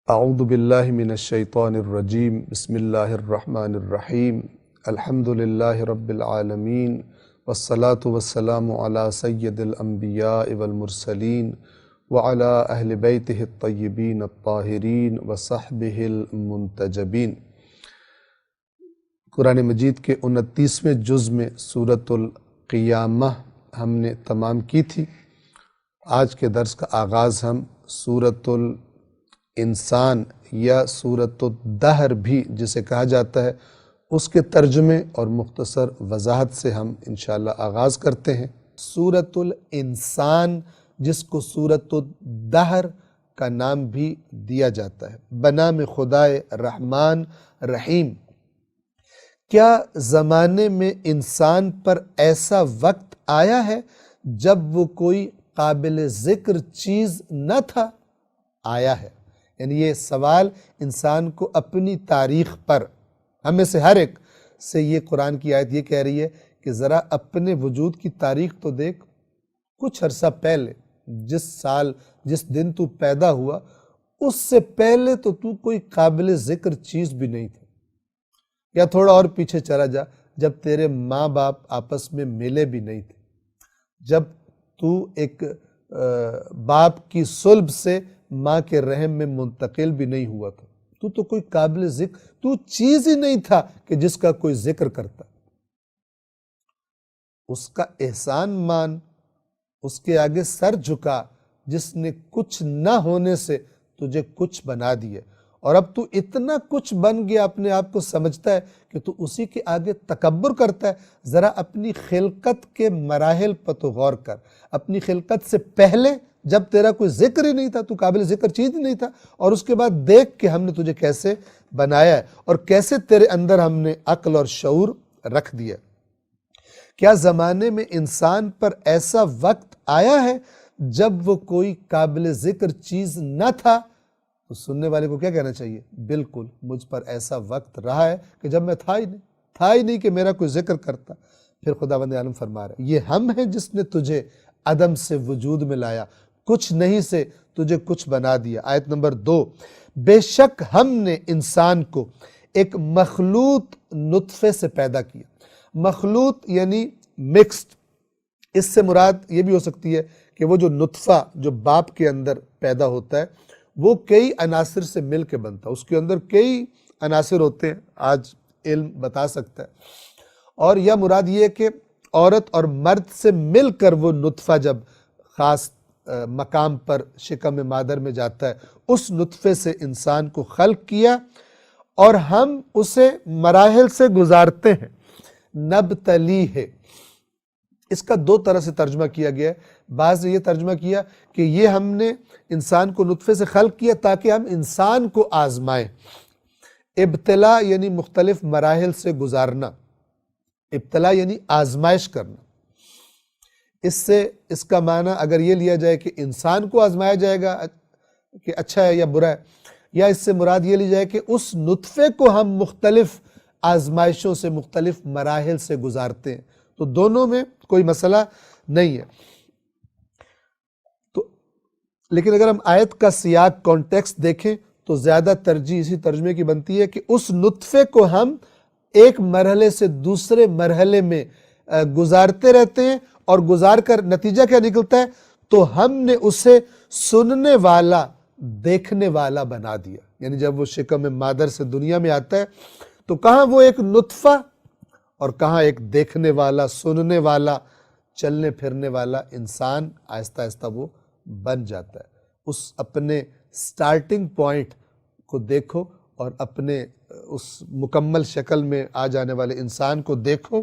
اعوذ باللہ من الشیطان الرجیم بسم اللہ الرحمن الرحیم الحمد للہ رب العالمین والصلاة والسلام علی سید الانبیاء والمرسلین وعلی اہل بیتہ الطیبین الطاہرین وصحبہ المنتجبین۔ قرآن مجید کے 29ویں جز میں سورۃ القیامہ ہم نے تمام کی تھی۔ آج کے درس کا آغاز ہم سورۃ الانسان یا سورۃ الدہر بھی جسے کہا جاتا ہے اس کے ترجمے اور مختصر وضاحت سے ہم انشاءاللہ آغاز کرتے ہیں۔ سورۃ الانسان جس کو سورۃ الدہر کا نام بھی دیا جاتا ہے، بنام خدائے رحمان رحیم۔ کیا زمانے میں انسان پر ایسا وقت آیا ہے جب وہ کوئی قابل ذکر چیز نہ تھا؟ آیا ہے، یعنی یہ سوال انسان کو اپنی تاریخ پر، ہم میں سے ہر ایک سے یہ قرآن کی آیت یہ کہہ رہی ہے کہ ذرا اپنے وجود کی تاریخ تو دیکھ۔ کچھ عرصہ پہلے، جس سال جس دن تو پیدا ہوا، اس سے پہلے تو کوئی قابل ذکر چیز بھی نہیں تھا۔ یا تھوڑا اور پیچھے چلا جا، جب تیرے ماں باپ آپس میں ملے بھی نہیں تھے، جب تو ایک باپ کی صلب سے ماں کے رحم میں منتقل بھی نہیں ہوا تھا، تو کوئی قابل ذکر، تو چیز ہی نہیں تھا کہ جس کا کوئی ذکر کرتا۔ اس کا احسان مان، اس کے آگے سر جھکا جس نے کچھ نہ ہونے سے تجھے کچھ بنا دیا، اور اب تو اتنا کچھ بن گیا، اپنے آپ کو سمجھتا ہے کہ تو اسی کے آگے تکبر کرتا ہے۔ ذرا اپنی خلقت کے مراحل پر تو غور کر۔ اپنی خلقت سے پہلے جب تیرا کوئی ذکر ہی نہیں تھا، تو قابل ذکر چیز ہی نہیں تھا، اور اس کے بعد دیکھ کہ ہم نے تجھے کیسے بنایا ہے اور کیسے تیرے اندر ہم نے عقل اور شعور رکھ دیا۔ کیا زمانے میں انسان پر ایسا وقت آیا ہے جب وہ کوئی قابل ذکر چیز نہ تھا؟ تو سننے والے کو کیا کہنا چاہیے؟ بالکل مجھ پر ایسا وقت رہا ہے کہ جب میں تھا ہی نہیں کہ میرا کوئی ذکر کرتا۔ پھر خداوند عالم فرما رہا ہے، یہ ہم ہیں جس نے تجھے عدم سے وجود میں لایا، کچھ نہیں سے تجھے کچھ بنا دیا۔ آیت نمبر 2، بے شک ہم نے انسان کو ایک مخلوط نطفے سے پیدا کیا۔ مخلوط یعنی مکسڈ۔ اس سے مراد یہ بھی ہو سکتی ہے کہ وہ جو نطفہ جو باپ کے اندر پیدا ہوتا ہے، وہ کئی عناصر سے مل کے بنتا ہے، اس کے اندر کئی عناصر ہوتے ہیں، آج علم بتا سکتا ہے۔ اور یا مراد یہ ہے کہ عورت اور مرد سے مل کر وہ نطفہ جب خاص مقام پر شکم مادر میں جاتا ہے، اس نطفے سے انسان کو خلق کیا، اور ہم اسے مراحل سے گزارتے ہیں۔ نبتلی ہے، اس کا دو طرح سے ترجمہ کیا گیا ہے۔ بعض نے یہ ترجمہ کیا کہ یہ ہم نے انسان کو نطفے سے خلق کیا تاکہ ہم انسان کو آزمائیں۔ ابتلا یعنی مختلف مراحل سے گزارنا، ابتلا یعنی آزمائش کرنا۔ اس کا معنی اگر یہ لیا جائے کہ انسان کو آزمایا جائے گا کہ اچھا ہے یا برا ہے، یا اس سے مراد یہ لی جائے کہ اس نطفے کو ہم مختلف آزمائشوں سے، مختلف مراحل سے گزارتے ہیں، تو دونوں میں کوئی مسئلہ نہیں ہے۔ لیکن اگر ہم آیت کا سیاق کانٹیکسٹ دیکھیں تو زیادہ ترجیح اسی ترجمے کی بنتی ہے کہ اس نطفے کو ہم ایک مرحلے سے دوسرے مرحلے میں گزارتے رہتے ہیں، اور گزار کر نتیجہ کیا نکلتا ہے؟ تو ہم نے اسے سننے والا، دیکھنے والا بنا دیا۔ یعنی جب وہ شکم مادر سے دنیا میں آتا ہے تو کہاں وہ ایک نطفہ اور کہاں ایک دیکھنے والا، سننے والا، چلنے پھرنے والا انسان آہستہ آہستہ وہ بن جاتا ہے۔ اس اپنے سٹارٹنگ پوائنٹ کو دیکھو اور اپنے اس مکمل شکل میں آ جانے والے انسان کو دیکھو،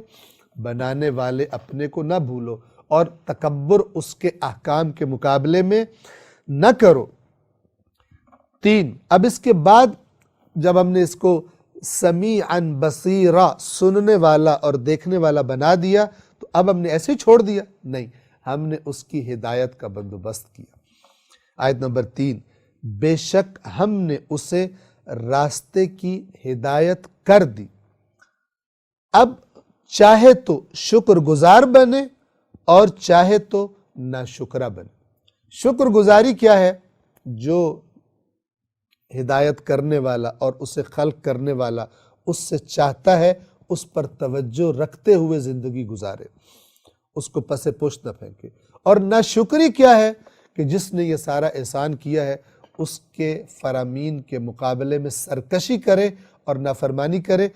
بنانے والے اپنے کو نہ بھولو، اور تکبر اس کے احکام کے مقابلے میں نہ کرو۔ 3، اب اس کے بعد جب ہم نے اس کو سمیعاً بصیرا، سننے والا اور دیکھنے والا بنا دیا، تو اب ہم نے ایسے ہی چھوڑ دیا؟ نہیں، ہم نے اس کی ہدایت کا بندوبست کیا۔ آیت نمبر 3، بے شک ہم نے اسے راستے کی ہدایت کر دی۔ اب چاہے تو شکر گزار بنے اور چاہے تو ناشکرہ بنے۔ شکر گزاری کیا ہے؟ جو ہدایت کرنے والا اور اسے خلق کرنے والا اس سے چاہتا ہے اس پر توجہ رکھتے ہوئے زندگی گزارے، اس کو پس پشت نہ پھینکے۔ اور ناشکری کیا ہے کہ جس نے یہ سارا احسان کیا ہے اس کے فرامین کے مقابلے میں سرکشی کرے اور نافرمانی کرے۔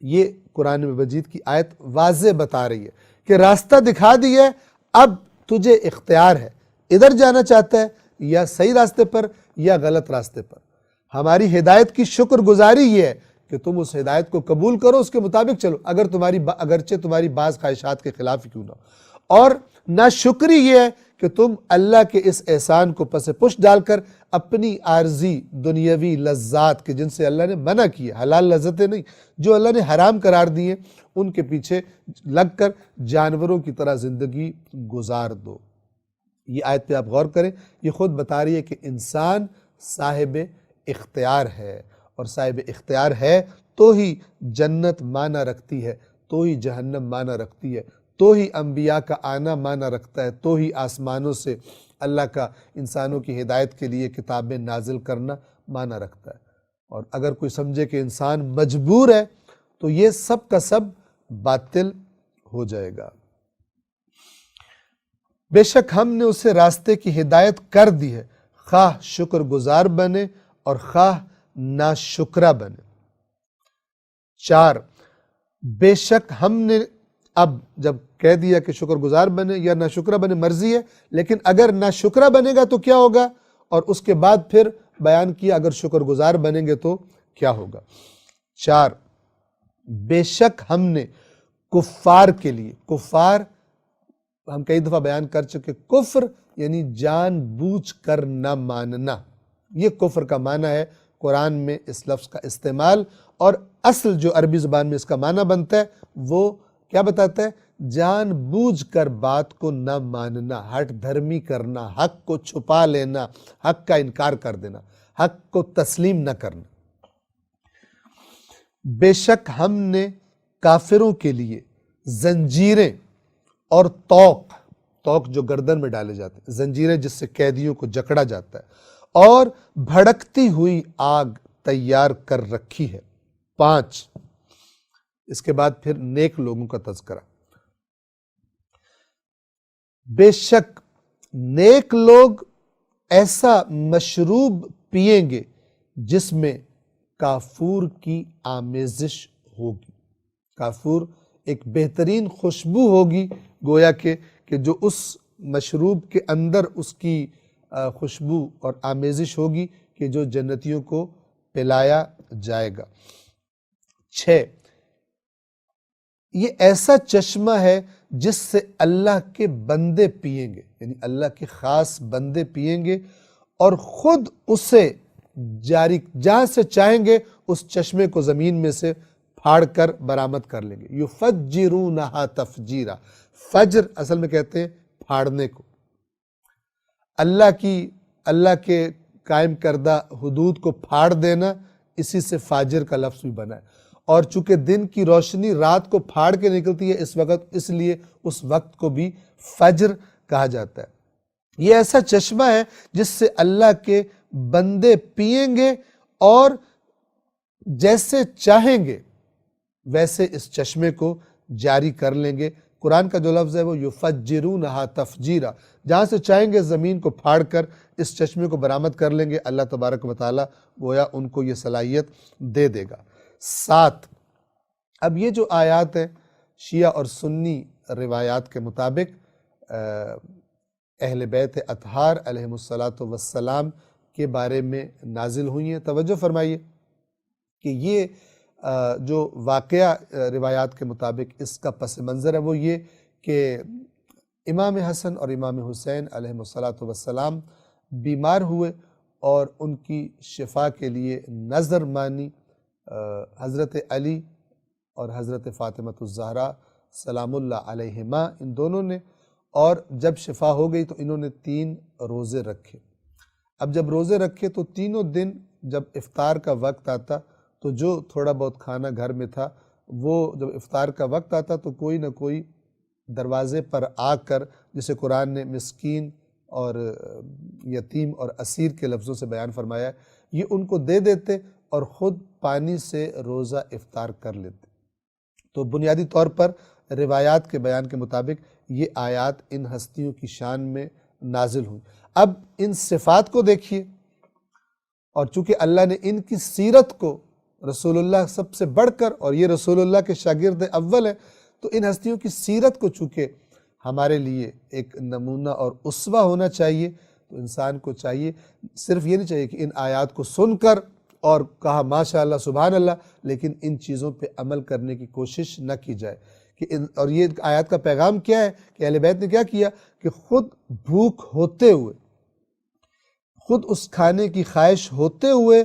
یہ قرآن مجید کی آیت واضح بتا رہی ہے کہ راستہ دکھا دیا ہے، اب تجھے اختیار ہے، ادھر جانا چاہتا ہے یا صحیح راستے پر یا غلط راستے پر۔ ہماری ہدایت کی شکر گزاری یہ ہے کہ تم اس ہدایت کو قبول کرو، اس کے مطابق چلو، اگرچہ تمہاری بعض خواہشات کے خلاف کیوں نہ ہو۔ اور ناشکری یہ ہے کہ تم اللہ کے اس احسان کو پس پشت ڈال کر اپنی عارضی دنیاوی لذات کے جن سے اللہ نے منع کیے، حلال لذتیں نہیں، جو اللہ نے حرام قرار دیے، ان کے پیچھے لگ کر جانوروں کی طرح زندگی گزار دو۔ یہ آیت پہ آپ غور کریں، یہ خود بتا رہی ہے کہ انسان صاحب اختیار ہے، اور صاحب اختیار ہے تو ہی جنت معنی رکھتی ہے، تو ہی جہنم معنی رکھتی ہے، تو ہی انبیاء کا آنا معنی رکھتا ہے، تو ہی آسمانوں سے اللہ کا انسانوں کی ہدایت کے لیے کتابیں نازل کرنا معنی رکھتا ہے۔ اور اگر کوئی سمجھے کہ انسان مجبور ہے تو یہ سب کا سب باطل ہو جائے گا۔ بے شک ہم نے اسے راستے کی ہدایت کر دی ہے، خواہ شکر گزار بنے اور خواہ ناشکرا بنے۔ 4، بے شک ہم نے، اب جب کہہ دیا کہ شکر گزار بنے یا ناشکرا بنے مرضی ہے، لیکن اگر ناشکرا بنے گا تو کیا ہوگا، اور اس کے بعد پھر بیان کیا اگر شکر گزار بنیں گے تو کیا ہوگا۔ 4، بے شک ہم نے کفار کے لیے، کفار ہم کئی دفعہ بیان کر چکے، کفر یعنی جان بوجھ کر نہ ماننا، یہ کفر کا معنی ہے قرآن میں اس لفظ کا استعمال، اور اصل جو عربی زبان میں اس کا معنی بنتا ہے وہ کیا بتاتا ہے؟ جان بوجھ کر بات کو نہ ماننا، ہٹ دھرمی کرنا، حق کو چھپا لینا، حق کا انکار کر دینا، حق کو تسلیم نہ کرنا۔ بے شک ہم نے کافروں کے لیے زنجیریں اور توق جو گردن میں ڈالے جاتے ہیں، زنجیریں جس سے قیدیوں کو جکڑا جاتا ہے، اور بھڑکتی ہوئی آگ تیار کر رکھی ہے۔ 5، اس کے بعد پھر نیک لوگوں کا تذکرہ۔ بے شک نیک لوگ ایسا مشروب پئیں گے جس میں کافور کی آمیزش ہوگی۔ کافور ایک بہترین خوشبو ہوگی، گویا کہ جو اس مشروب کے اندر اس کی خوشبو اور آمیزش ہوگی کہ جو جنتیوں کو پلایا جائے گا۔ 6، یہ ایسا چشمہ ہے جس سے اللہ کے بندے پئیں گے، یعنی اللہ کے خاص بندے پئیں گے، اور خود اسے جاری جہاں سے چاہیں گے اس چشمے کو زمین میں سے پھاڑ کر برآمد کر لیں گے۔ یفجرونہا تفجیرا، فجر اصل میں کہتے ہیں پھاڑنے کو۔ اللہ کے قائم کردہ حدود کو پھاڑ دینا، اسی سے فاجر کا لفظ بھی بنا ہے، اور چونکہ دن کی روشنی رات کو پھاڑ کے نکلتی ہے اس لیے اس وقت کو بھی فجر کہا جاتا ہے۔ یہ ایسا چشمہ ہے جس سے اللہ کے بندے پئیں گے، اور جیسے چاہیں گے ویسے اس چشمے کو جاری کر لیں گے۔ قرآن کا جو لفظ ہے وہ یفجرونہا تفجیرا، جہاں سے چاہیں گے زمین کو پھاڑ کر اس چشمے کو برآمد کر لیں گے۔ اللہ تبارک و تعالیٰ گویا ان کو یہ صلاحیت دے دے گا۔ 7، اب یہ جو آیات ہیں شیعہ اور سنی روایات کے مطابق اہل بیت اطہار علیہم السلام کے بارے میں نازل ہوئی ہیں۔ توجہ فرمائیے کہ یہ جو واقعہ روایات کے مطابق اس کا پس منظر ہے وہ یہ کہ امام حسن اور امام حسین علیہم السلام بیمار ہوئے، اور ان کی شفا کے لیے نظر مانی حضرت علی اور حضرت فاطمہ الزہرا سلام اللہ علیہما، ان دونوں نے، اور جب شفا ہو گئی تو انہوں نے 3 روزے رکھے۔ اب جب روزے رکھے تو تینوں دن جب افطار کا وقت آتا تو جو تھوڑا بہت کھانا گھر میں تھا وہ جب افطار کا وقت آتا تو کوئی نہ کوئی دروازے پر آ کر، جسے قرآن نے مسکین اور یتیم اور اسیر کے لفظوں سے بیان فرمایا ہے، یہ ان کو دے دیتے اور خود پانی سے روزہ افطار کر لیتے۔ تو بنیادی طور پر روایات کے بیان کے مطابق یہ آیات ان ہستیوں کی شان میں نازل ہوئی۔ اب ان صفات کو دیکھیے، اور چونکہ اللہ نے ان کی سیرت کو رسول اللہ سب سے بڑھ کر، اور یہ رسول اللہ کے شاگرد اول ہیں، تو ان ہستیوں کی سیرت کو چونکہ ہمارے لیے ایک نمونہ اور اسوہ ہونا چاہیے، تو انسان کو چاہیے، صرف یہ نہیں چاہیے کہ ان آیات کو سن کر اور کہا ماشاءاللہ سبحان اللہ، لیکن ان چیزوں پہ عمل کرنے کی کوشش نہ کی جائے۔ اور یہ آیات کا پیغام کیا ہے کہ اہل بیت نے کیا کیا کہ خود بھوک ہوتے ہوئے، خود اس کھانے کی خواہش ہوتے ہوئے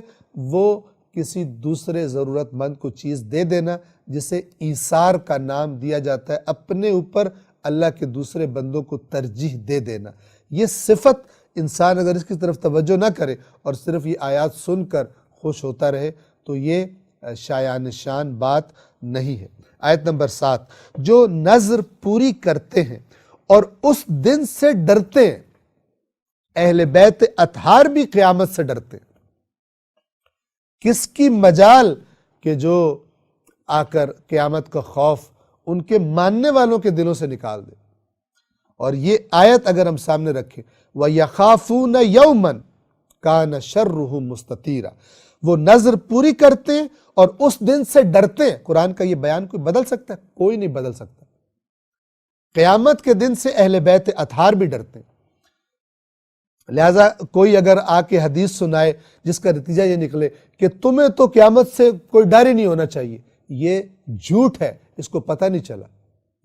وہ کسی دوسرے ضرورت مند کو چیز دے دینا، جسے ایثار کا نام دیا جاتا ہے، اپنے اوپر اللہ کے دوسرے بندوں کو ترجیح دے دینا۔ یہ صفت انسان اگر اس کی طرف توجہ نہ کرے اور صرف یہ آیات سن کر خوش ہوتا رہے تو یہ شایان شان بات نہیں ہے۔ آیت نمبر 7، جو نذر پوری کرتے ہیں اور اس دن سے ڈرتے ہیں، اہل بیت اطہار بھی قیامت سے ڈرتے ہیں۔ کس کی مجال کہ جو آ کر قیامت کا خوف ان کے ماننے والوں کے دلوں سے نکال دے۔ اور یہ آیت اگر ہم سامنے رکھیں، وَيَخَافُونَ يَوْمًا كَانَ شَرُّهُ مُسْتَطِيرًا، وہ نذر پوری کرتے ہیں اور اس دن سے ڈرتے ہیں۔ قرآن کا یہ بیان کوئی بدل سکتا ہے؟ کوئی نہیں بدل سکتا۔ قیامت کے دن سے اہل بیت اطہار بھی ڈرتے ہیں۔ لہٰذا کوئی اگر آ کے حدیث سنائے جس کا نتیجہ یہ نکلے کہ تمہیں تو قیامت سے کوئی ڈر ہی نہیں ہونا چاہیے، یہ جھوٹ ہے، اس کو پتہ نہیں چلا،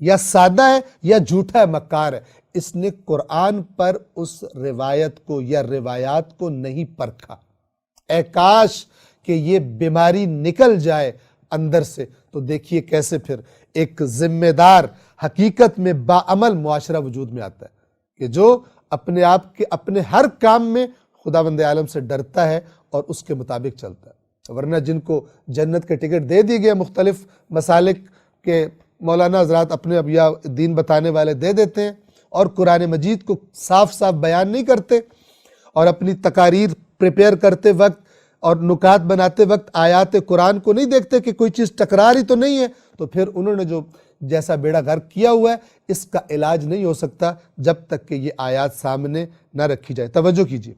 یا سادہ ہے یا جھوٹا ہے، مکار ہے۔ اس نے قرآن پر اس روایت کو یا روایات کو نہیں پرکھا۔ اے کاش کہ یہ بیماری نکل جائے اندر سے، تو دیکھیے کیسے پھر ایک ذمہ دار، حقیقت میں باعمل معاشرہ وجود میں آتا ہے کہ جو اپنے آپ کے اپنے ہر کام میں خداوند عالم سے ڈرتا ہے اور اس کے مطابق چلتا ہے۔ ورنہ جن کو جنت کے ٹکٹ دے دی گئے مختلف مسالک کے مولانا حضرات اپنے اب یا دین بتانے والے دے دیتے ہیں اور قرآن مجید کو صاف صاف بیان نہیں کرتے، اور اپنی تقاریر پریپیئر کرتے وقت اور نکات بناتے وقت آیات قرآن کو نہیں دیکھتے کہ کوئی چیز ٹکرا رہی تو نہیں ہے، تو پھر انہوں نے جو جیسا بیڑا غرق کیا ہوا ہے، اس کا علاج نہیں ہو سکتا جب تک کہ یہ آیات سامنے نہ رکھی جائے۔ توجہ کیجیے۔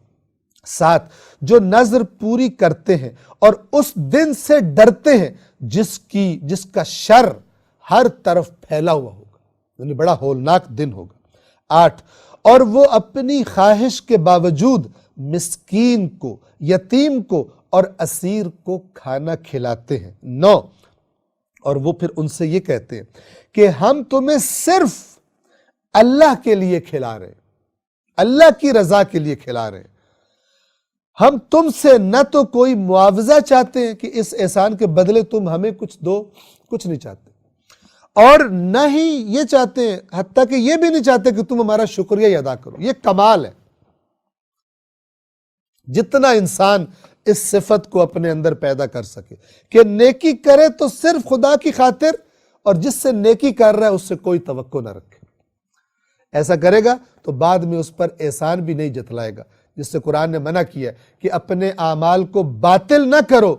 7، جو نذر پوری کرتے ہیں اور اس دن سے ڈرتے ہیں جس کا شر ہر طرف پھیلا ہوا ہوگا، یعنی بڑا ہولناک دن ہوگا۔ 8، اور وہ اپنی خواہش کے باوجود مسکین کو، یتیم کو اور اسیر کو کھانا کھلاتے ہیں۔ 9، اور وہ پھر ان سے یہ کہتے ہیں کہ ہم تمہیں صرف اللہ کے لیے کھلا رہے ہیں، اللہ کی رضا کے لیے کھلا رہے ہیں، ہم تم سے نہ تو کوئی معاوضہ چاہتے ہیں کہ اس احسان کے بدلے تم ہمیں کچھ دو، کچھ نہیں چاہتے، اور نہ ہی یہ چاہتے ہیں، حتیٰ کہ یہ بھی نہیں چاہتے کہ تم ہمارا شکریہ ہی ادا کرو۔ یہ کمال ہے۔ جتنا انسان اس صفت کو اپنے اندر پیدا کر سکے کہ نیکی کرے تو صرف خدا کی خاطر، اور جس سے نیکی کر رہا ہے اس سے کوئی توقع نہ رکھے، ایسا کرے گا تو بعد میں اس پر احسان بھی نہیں جتلائے گا، جس سے قرآن نے منع کیا ہے کہ اپنے اعمال کو باطل نہ کرو،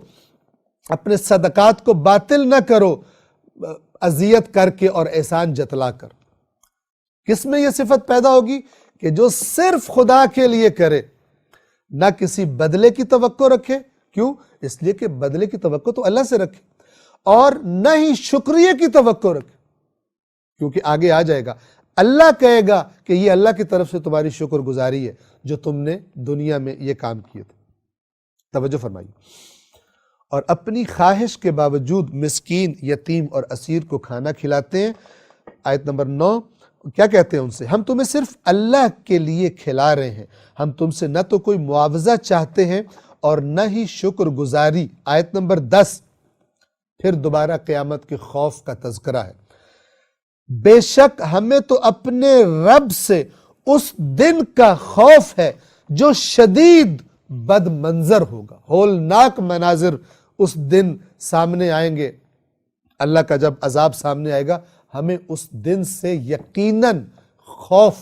اپنے صدقات کو باطل نہ کرو اذیت کر کے اور احسان جتلا کر۔ کس میں یہ صفت پیدا ہوگی کہ جو صرف خدا کے لیے کرے، نہ کسی بدلے کی توقع رکھے۔ کیوں؟ اس لیے کہ بدلے کی توقع تو اللہ سے رکھے، اور نہ ہی شکریہ کی توقع رکھے، کیونکہ آگے آ جائے گا اللہ کہے گا کہ یہ اللہ کی طرف سے تمہاری شکر گزاری ہے جو تم نے دنیا میں یہ کام کیے تھے۔ توجہ فرمائیے۔ اور اپنی خواہش کے باوجود مسکین، یتیم اور اسیر کو کھانا کھلاتے ہیں۔ آیت نمبر 9، کیا کہتے ہیں ان سے؟ ہم تمہیں صرف اللہ کے لیے کھلا رہے ہیں، ہم تم سے نہ تو کوئی معاوضہ چاہتے ہیں اور نہ ہی شکر گزاری۔ آیت نمبر 10، پھر دوبارہ قیامت کے خوف کا تذکرہ ہے۔ بے شک ہمیں تو اپنے رب سے اس دن کا خوف ہے جو شدید بد منظر ہوگا۔ ہولناک مناظر اس دن سامنے آئیں گے، اللہ کا جب عذاب سامنے آئے گا، ہمیں اس دن سے یقیناً خوف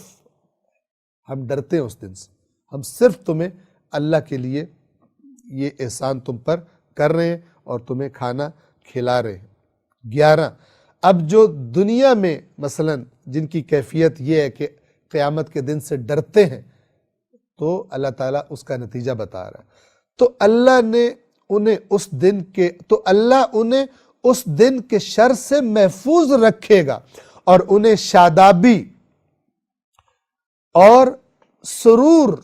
ہم ڈرتے ہیں اس دن سے، ہم صرف تمہیں اللہ کے لیے یہ احسان تم پر کر رہے ہیں اور تمہیں کھانا کھلا رہے ہیں۔ 11، اب جو دنیا میں مثلا جن کی کیفیت یہ ہے کہ قیامت کے دن سے ڈرتے ہیں، تو اللہ تعالیٰ اس کا نتیجہ بتا رہا ہے۔ تو اللہ انہیں اس دن کے شر سے محفوظ رکھے گا اور انہیں شادابی اور سرور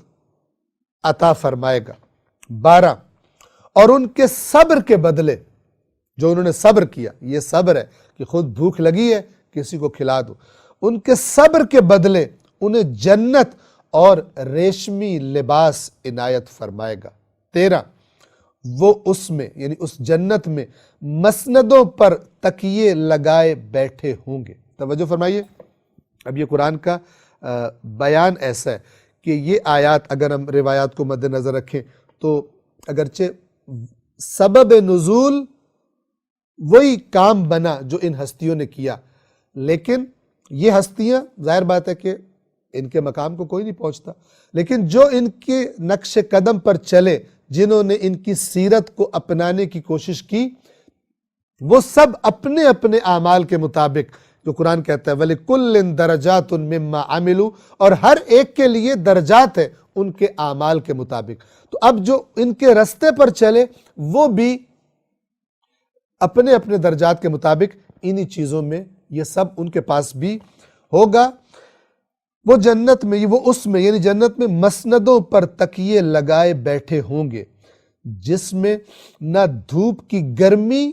عطا فرمائے گا۔ 12، اور ان کے صبر کے بدلے، جو انہوں نے صبر کیا، یہ صبر ہے کہ خود بھوک لگی ہے کسی کو کھلا دو، ان کے صبر کے بدلے انہیں جنت اور ریشمی لباس عنایت فرمائے گا۔ 13، وہ اس میں یعنی اس جنت میں مسندوں پر تکیے لگائے بیٹھے ہوں گے۔ توجہ فرمائیے، اب یہ قرآن کا بیان ایسا ہے کہ یہ آیات اگر ہم روایات کو مد نظر رکھیں تو اگرچہ سبب نزول وہی کام بنا جو ان ہستیوں نے کیا، لیکن یہ ہستیاں ظاہر بات ہے کہ ان کے مقام کو کوئی نہیں پہنچتا، لیکن جو ان کے نقش قدم پر چلے، جنہوں نے ان کی سیرت کو اپنانے کی کوشش کی، وہ سب اپنے اپنے اعمال کے مطابق، جو قرآن کہتا ہے وَلِكُلٍّ دَرَجَاتٌ مِّمَّا عَمِلُوا، اور ہر ایک کے لیے درجات ہے ان کے اعمال کے مطابق۔ تو اب جو ان کے رستے پر چلے وہ بھی اپنے اپنے درجات کے مطابق انہی چیزوں میں یہ سب ان کے پاس بھی ہوگا۔ وہ جنت میں، وہ اس میں یعنی جنت میں مسندوں پر تکیے لگائے بیٹھے ہوں گے، جس میں نہ دھوپ کی گرمی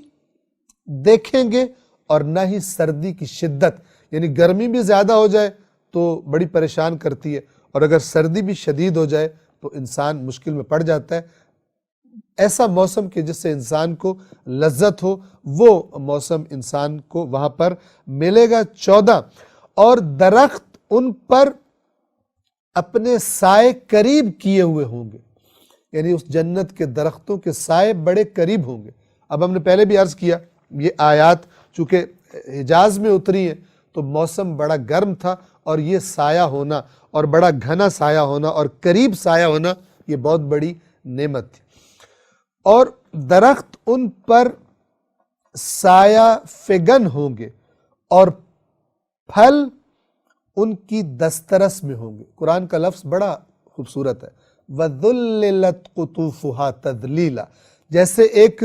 دیکھیں گے اور نہ ہی سردی کی شدت، یعنی گرمی بھی زیادہ ہو جائے تو بڑی پریشان کرتی ہے، اور اگر سردی بھی شدید ہو جائے تو انسان مشکل میں پڑ جاتا ہے۔ ایسا موسم کہ جس سے انسان کو لذت ہو، وہ موسم انسان کو وہاں پر ملے گا۔ 14، اور درخت ان پر اپنے سائے قریب کیے ہوئے ہوں گے، یعنی اس جنت کے درختوں کے سائے بڑے قریب ہوں گے۔ اب ہم نے پہلے بھی عرض کیا، یہ آیات چونکہ حجاز میں اتری ہیں تو موسم بڑا گرم تھا، اور یہ سایہ ہونا اور بڑا گھنا سایہ ہونا اور قریب سایہ ہونا یہ بہت بڑی نعمت تھی۔ اور درخت ان پر سایہ فگن ہوں گے اور پھل ان کی دسترس میں ہوں گے۔ قرآن کا لفظ بڑا خوبصورت ہے، وَذُلِّلَتْ قُطُوفُهَا تَذْلِيلًا، جیسے ایک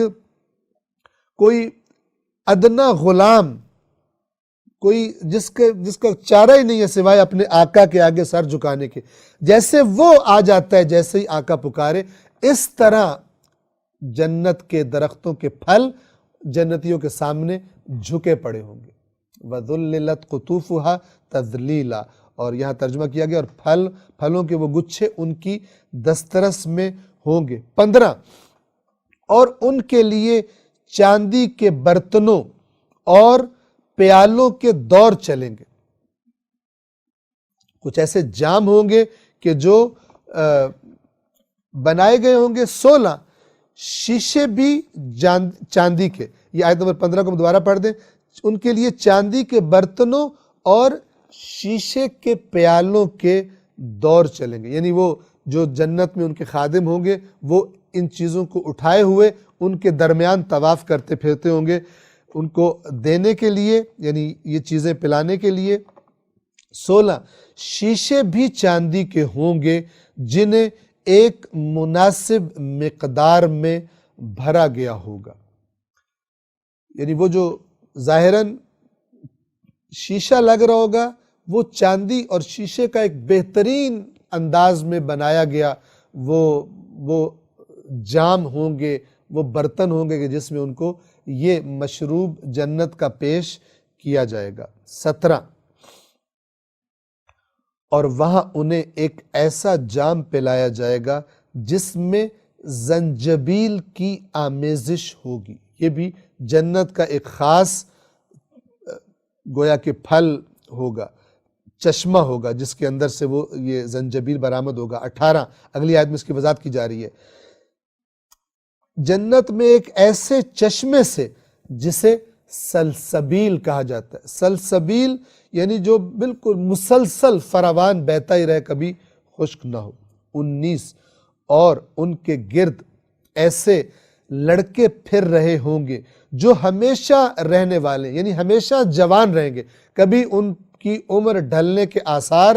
کوئی ادنا غلام، کوئی جس کا چارہ ہی نہیں ہے سوائے اپنے آقا کے آگے سر جھکانے کے، جیسے وہ آ جاتا ہے جیسے ہی آقا پکارے، اس طرح جنت کے درختوں کے پھل جنتیوں کے سامنے جھکے پڑے ہوں گے۔ وَذُلِّلَتْ قُطُوفُهَا تَذْلِيلًا، اور یہاں ترجمہ کیا گیا اور پھلوں کے وہ گچھے ان کی دسترس میں ہوں گے۔ 15، اور ان کے لیے چاندی کے برتنوں اور پیالوں کے دور چلیں گے۔ کچھ ایسے جام ہوں گے کہ جو بنائے گئے ہوں گے 16 شیشے بھی چاندی کے۔ یہ آیت نمبر 15 کو دوبارہ پڑھ دیں، ان کے لیے چاندی کے برتنوں اور شیشے کے پیالوں کے دور چلیں گے، یعنی وہ جو جنت میں ان کے خادم ہوں گے وہ ان چیزوں کو اٹھائے ہوئے ان کے درمیان طواف کرتے پھرتے ہوں گے ان کو دینے کے لیے، یعنی یہ چیزیں پلانے کے لیے۔ 16 شیشے بھی چاندی کے ہوں گے جنہیں ایک مناسب مقدار میں بھرا گیا ہوگا، یعنی وہ جو ظاہراً شیشہ لگ رہا ہوگا وہ چاندی اور شیشے کا ایک بہترین انداز میں بنایا گیا وہ جام ہوں گے، وہ برتن ہوں گے کہ جس میں ان کو یہ مشروب جنت کا پیش کیا جائے گا۔ 17 اور وہاں انہیں ایک ایسا جام پلایا جائے گا جس میں زنجبیل کی آمیزش ہوگی۔ یہ بھی جنت کا ایک خاص گویا کہ پھل ہوگا، چشمہ ہوگا جس کے اندر سے وہ یہ زنجبیل برآمد ہوگا۔ 18 اگلی آیت میں اس کی وضاحت کی جا رہی ہے، جنت میں ایک ایسے چشمے سے جسے سلسبیل کہا جاتا ہے۔ سلسبیل یعنی جو بالکل مسلسل فراوان بہتا ہی رہے، کبھی خشک نہ ہو۔ 19 اور ان کے گرد ایسے لڑکے پھر رہے ہوں گے جو ہمیشہ رہنے والے، یعنی ہمیشہ جوان رہیں گے، کبھی ان کی عمر ڈھلنے کے آثار،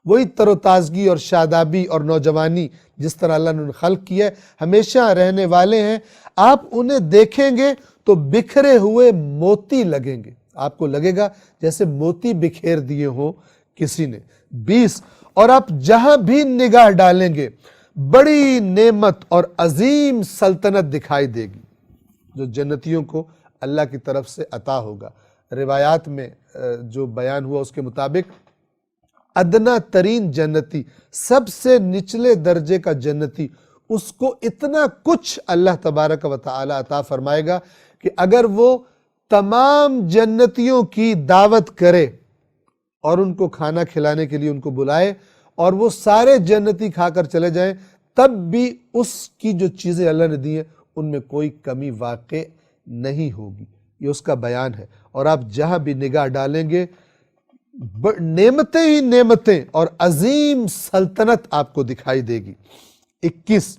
وہی تر و تازگی اور شادابی اور نوجوانی جس طرح اللہ نے خلق کیا ہے، ہمیشہ رہنے والے ہیں۔ آپ انہیں دیکھیں گے تو بکھرے ہوئے موتی لگیں گے، آپ کو لگے گا جیسے موتی بکھیر دیے ہوں کسی نے۔ 20 اور آپ جہاں بھی نگاہ ڈالیں گے بڑی نعمت اور عظیم سلطنت دکھائی دے گی جو جنتیوں کو اللہ کی طرف سے عطا ہوگا۔ روایات میں جو بیان ہوا اس کے مطابق ادنا ترین جنتی، سب سے نچلے درجے کا جنتی، اس کو اتنا کچھ اللہ تبارک و تعالی عطا فرمائے گا کہ اگر وہ تمام جنتیوں کی دعوت کرے اور ان کو کھانا کھلانے کے لیے ان کو بلائے اور وہ سارے جنتی کھا کر چلے جائیں، تب بھی اس کی جو چیزیں اللہ نے دی ہیں ان میں کوئی کمی واقع نہیں ہوگی۔ یہ اس کا بیان ہے۔ اور آپ جہاں بھی نگاہ ڈالیں گے نعمتیں ہی نعمتیں اور عظیم سلطنت آپ کو دکھائی دے گی۔ 21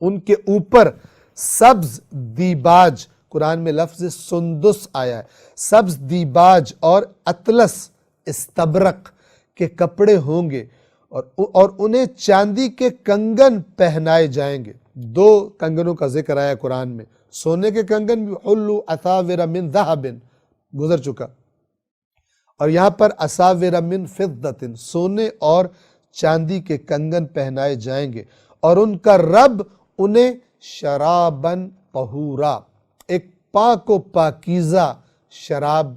ان کے اوپر سبز دیباج، قرآن میں لفظ سندس آیا ہے، سبز دیباج اور اطلس استبرق کے کپڑے ہوں گے اور انہیں چاندی کے کنگن پہنائے جائیں گے۔ 2 کنگنوں کا ذکر آیا قرآن میں، سونے کے کنگن بھی حلو اساور من ذہب گزر چکا، اور یہاں پر اساور من فضت، سونے اور چاندی کے کنگن پہنائے جائیں گے، اور ان کا رب انہیں شرابن طہورا، ایک پاک و پاکیزہ شراب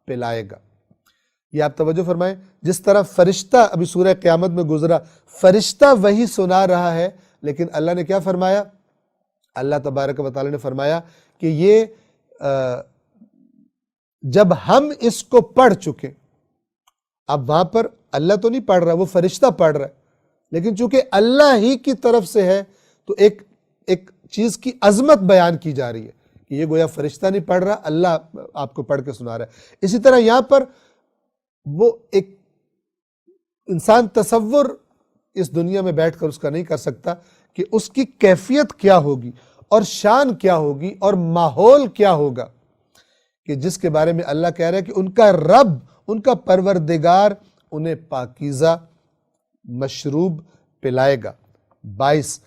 پلائے گا۔ یہ آپ توجہ فرمائیں، جس طرح فرشتہ ابھی سورہ قیامت میں گزرا، فرشتہ وہی سنا رہا ہے، لیکن اللہ نے کیا فرمایا؟ اللہ تبارک و تعالی نے فرمایا کہ یہ جب ہم اس کو پڑھ چکے، اب وہاں پر اللہ تو نہیں پڑھ رہا، وہ فرشتہ پڑھ رہا ہے، لیکن چونکہ اللہ ہی کی طرف سے ہے تو ایک چیز کی عظمت بیان کی جا رہی ہے کہ یہ گویا فرشتہ نہیں پڑھ رہا، اللہ آپ کو پڑھ کے سنا رہا ہے۔ اسی طرح یہاں پر وہ ایک انسان تصور اس دنیا میں بیٹھ کر اس کا نہیں کر سکتا کہ اس کی کیفیت کیا ہوگی اور شان کیا ہوگی اور ماحول کیا ہوگا، کہ جس کے بارے میں اللہ کہہ رہا ہے کہ ان کا رب، ان کا پروردگار انہیں پاکیزہ مشروب پلائے گا۔ 22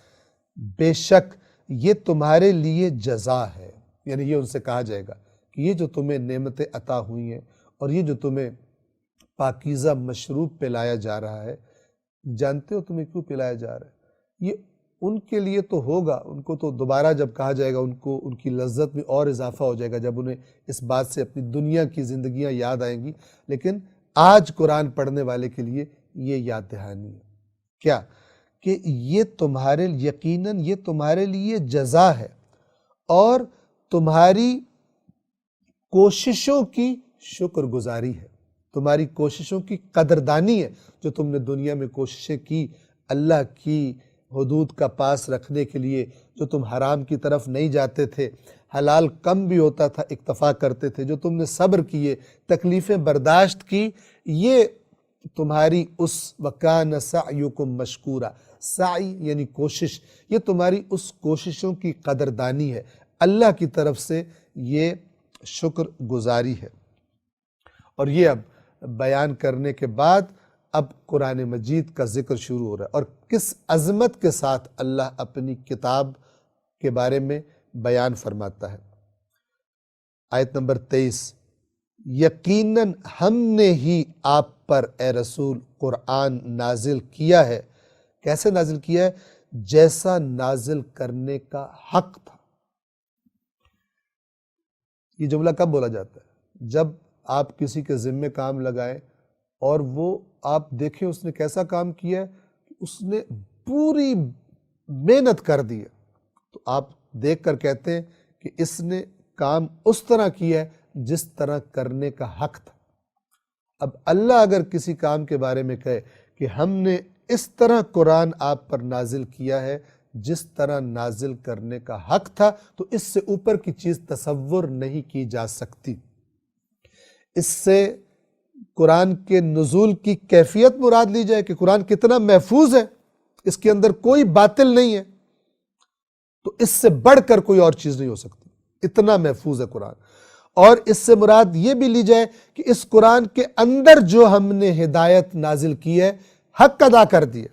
بے شک یہ تمہارے لیے جزا ہے، یعنی یہ ان سے کہا جائے گا کہ یہ جو تمہیں نعمتیں عطا ہوئی ہیں اور یہ جو تمہیں پاکیزہ مشروب پلایا جا رہا ہے، جانتے ہو تمہیں کیوں پلایا جا رہا ہے؟ یہ ان کے لیے تو ہوگا، ان کو تو دوبارہ جب کہا جائے گا ان کو ان کی لذت میں اور اضافہ ہو جائے گا جب انہیں اس بات سے اپنی دنیا کی زندگیاں یاد آئیں گی، لیکن آج قرآن پڑھنے والے کے لیے یہ یاد دہانی ہے کیا کہ یہ تمہارے یقیناً یہ تمہارے لیے جزا ہے اور تمہاری کوششوں کی شکر گزاری ہے، تمہاری کوششوں کی قدردانی ہے جو تم نے دنیا میں کوششیں کی اللہ کی حدود کا پاس رکھنے کے لیے، جو تم حرام کی طرف نہیں جاتے تھے، حلال کم بھی ہوتا تھا اکتفا کرتے تھے، جو تم نے صبر کیے، تکلیفیں برداشت کی، یہ تمہاری اس وَكَانَ سَعْيُكُمْ مَشْكُورًا، سعی یعنی کوشش، یہ تمہاری اس کوششوں کی قدردانی ہے، اللہ کی طرف سے یہ شکر گزاری ہے۔ اور یہ اب بیان کرنے کے بعد اب قرآن مجید کا ذکر شروع ہو رہا ہے، اور کس عظمت کے ساتھ اللہ اپنی کتاب کے بارے میں بیان فرماتا ہے۔ آیت نمبر 23، یقیناً ہم نے ہی آپ پر اے رسول قرآن نازل کیا ہے، کیسے نازل کیا ہے؟ جیسا نازل کرنے کا حق تھا۔ یہ جملہ کب بولا جاتا ہے؟ جب آپ کسی کے ذمے کام لگائیں اور وہ آپ دیکھیں اس نے کیسا کام کیا ہے، اس نے پوری محنت کر دی ہے، تو آپ دیکھ کر کہتے ہیں کہ اس نے کام اس طرح کیا ہے جس طرح کرنے کا حق تھا۔ اب اللہ اگر کسی کام کے بارے میں کہے کہ ہم نے اس طرح قرآن آپ پر نازل کیا ہے جس طرح نازل کرنے کا حق تھا، تو اس سے اوپر کی چیز تصور نہیں کی جا سکتی۔ اس سے قرآن کے نزول کی کیفیت مراد لی جائے کہ قرآن کتنا محفوظ ہے، اس کے اندر کوئی باطل نہیں ہے، تو اس سے بڑھ کر کوئی اور چیز نہیں ہو سکتی، اتنا محفوظ ہے قرآن۔ اور اس سے مراد یہ بھی لی جائے کہ اس قرآن کے اندر جو ہم نے ہدایت نازل کی ہے، حق ادا کر دیا،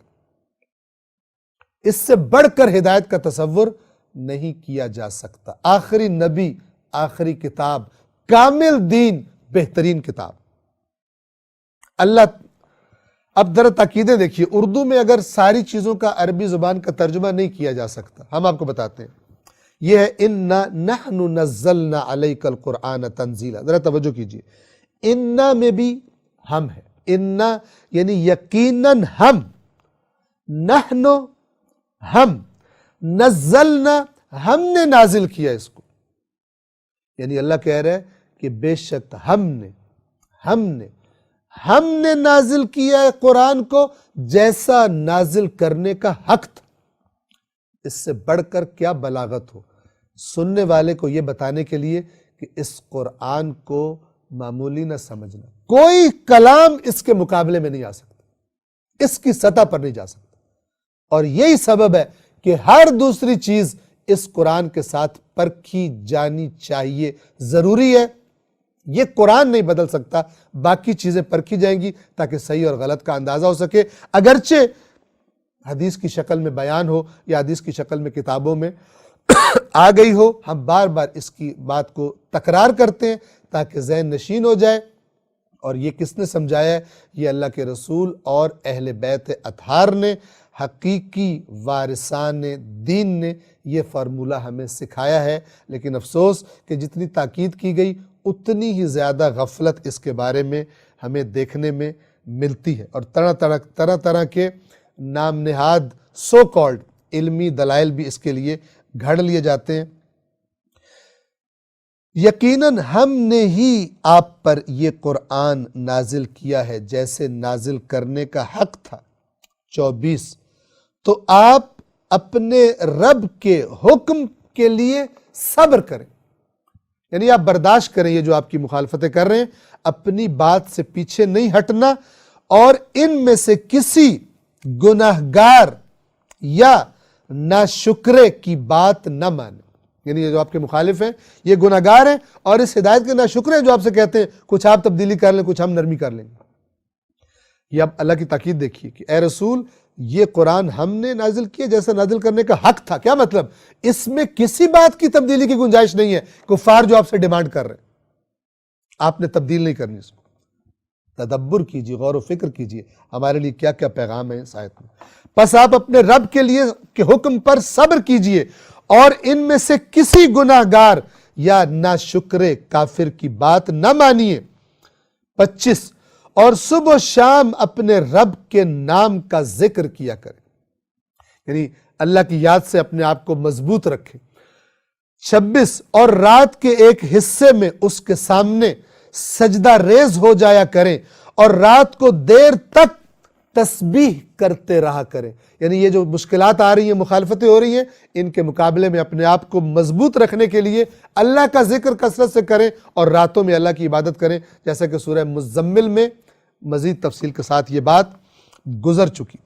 اس سے بڑھ کر ہدایت کا تصور نہیں کیا جا سکتا۔ آخری نبی، آخری کتاب، کامل دین، بہترین کتاب۔ اللہ اب ذرا تاکیدیں دیکھیے، اردو میں اگر ساری چیزوں کا عربی زبان کا ترجمہ نہیں کیا جا سکتا، ہم آپ کو بتاتے ہیں، یہ ہے اِنَّا نَحْنُ نَزَّلْنَا عَلَيْكَ الْقُرْآنَ تَنزِيلًا۔ ذرا توجہ کیجئے، اِنَّا میں بھی ہم ہے، اِنَّا یعنی یقیناً ہم، نحن ہم، نزلنا ہم نے نازل کیا اس کو، یعنی اللہ کہہ رہا ہے کہ بے شک ہم نے نازل کیا ہے قرآن کو جیسا نازل کرنے کا حق تھا۔ اس سے بڑھ کر کیا بلاغت ہو سننے والے کو یہ بتانے کے لیے کہ اس قرآن کو معمولی نہ سمجھنا، کوئی کلام اس کے مقابلے میں نہیں آ سکتا، اس کی سطح پر نہیں جا سکتا۔ اور یہی سبب ہے کہ ہر دوسری چیز اس قرآن کے ساتھ پرکھی جانی چاہیے، ضروری ہے۔ یہ قرآن نہیں بدل سکتا، باقی چیزیں پرکھی جائیں گی تاکہ صحیح اور غلط کا اندازہ ہو سکے، اگرچہ حدیث کی شکل میں بیان ہو یا حدیث کی شکل میں کتابوں میں آ گئی ہو، ہم بار بار اس کی بات کو تکرار کرتے ہیں تاکہ ذہن نشین ہو جائے۔ اور یہ کس نے سمجھایا ہے؟ یہ اللہ کے رسول اور اہل بیت اطہار نے، حقیقی وارثان دین نے یہ فارمولہ ہمیں سکھایا ہے۔ لیکن افسوس کہ جتنی تاکید کی گئی اتنی ہی زیادہ غفلت اس کے بارے میں ہمیں دیکھنے میں ملتی ہے، اور طرح طرح کے نام نہاد سو کالڈ علمی دلائل بھی اس کے لیے گھڑ لیے جاتے ہیں۔ یقیناً ہم نے ہی آپ پر یہ قرآن نازل کیا ہے جیسے نازل کرنے کا حق تھا۔ 24 تو آپ اپنے رب کے حکم کے لیے صبر کریں، یعنی آپ برداشت کریں یہ جو آپ کی مخالفتیں کر رہے ہیں، اپنی بات سے پیچھے نہیں ہٹنا، اور ان میں سے کسی گناہگار یا ناشکرے کی بات نہ مانیں، یعنی یہ جو آپ کے مخالف ہیں یہ گناہگار ہیں اور اس ہدایت کے ناشکرے ہیں جو آپ سے کہتے ہیں کچھ آپ تبدیلی کر لیں، کچھ ہم نرمی کر لیں گے۔ یہ اب اللہ کی تاکید دیکھیے کہ اے رسول یہ قرآن ہم نے نازل کیا جیسا نازل کرنے کا حق تھا۔ کیا مطلب؟ اس میں کسی بات کی تبدیلی کی گنجائش نہیں ہے، کفار جو آپ سے ڈیمانڈ کر رہے ہیں آپ نے تبدیل نہیں کرنی اس کو۔ تدبر کیجیے، غور و فکر کیجیے ہمارے لیے کیا کیا پیغام ہے اس آیت میں۔ پس آپ اپنے رب کے لیے کے حکم پر صبر کیجیے اور ان میں سے کسی گناہگار یا ناشکرے کافر کی بات نہ مانیے۔ 25 اور صبح و شام اپنے رب کے نام کا ذکر کیا کریں، یعنی اللہ کی یاد سے اپنے آپ کو مضبوط رکھیں۔ 26 اور رات کے ایک حصے میں اس کے سامنے سجدہ ریز ہو جایا کریں اور رات کو دیر تک تسبیح کرتے رہا کریں، یعنی یہ جو مشکلات آ رہی ہیں، مخالفتیں ہو رہی ہیں، ان کے مقابلے میں اپنے آپ کو مضبوط رکھنے کے لیے اللہ کا ذکر کثرت سے کریں اور راتوں میں اللہ کی عبادت کریں، جیسا کہ سورہ مزمل میں مزید تفصیل کے ساتھ یہ بات گزر چکی۔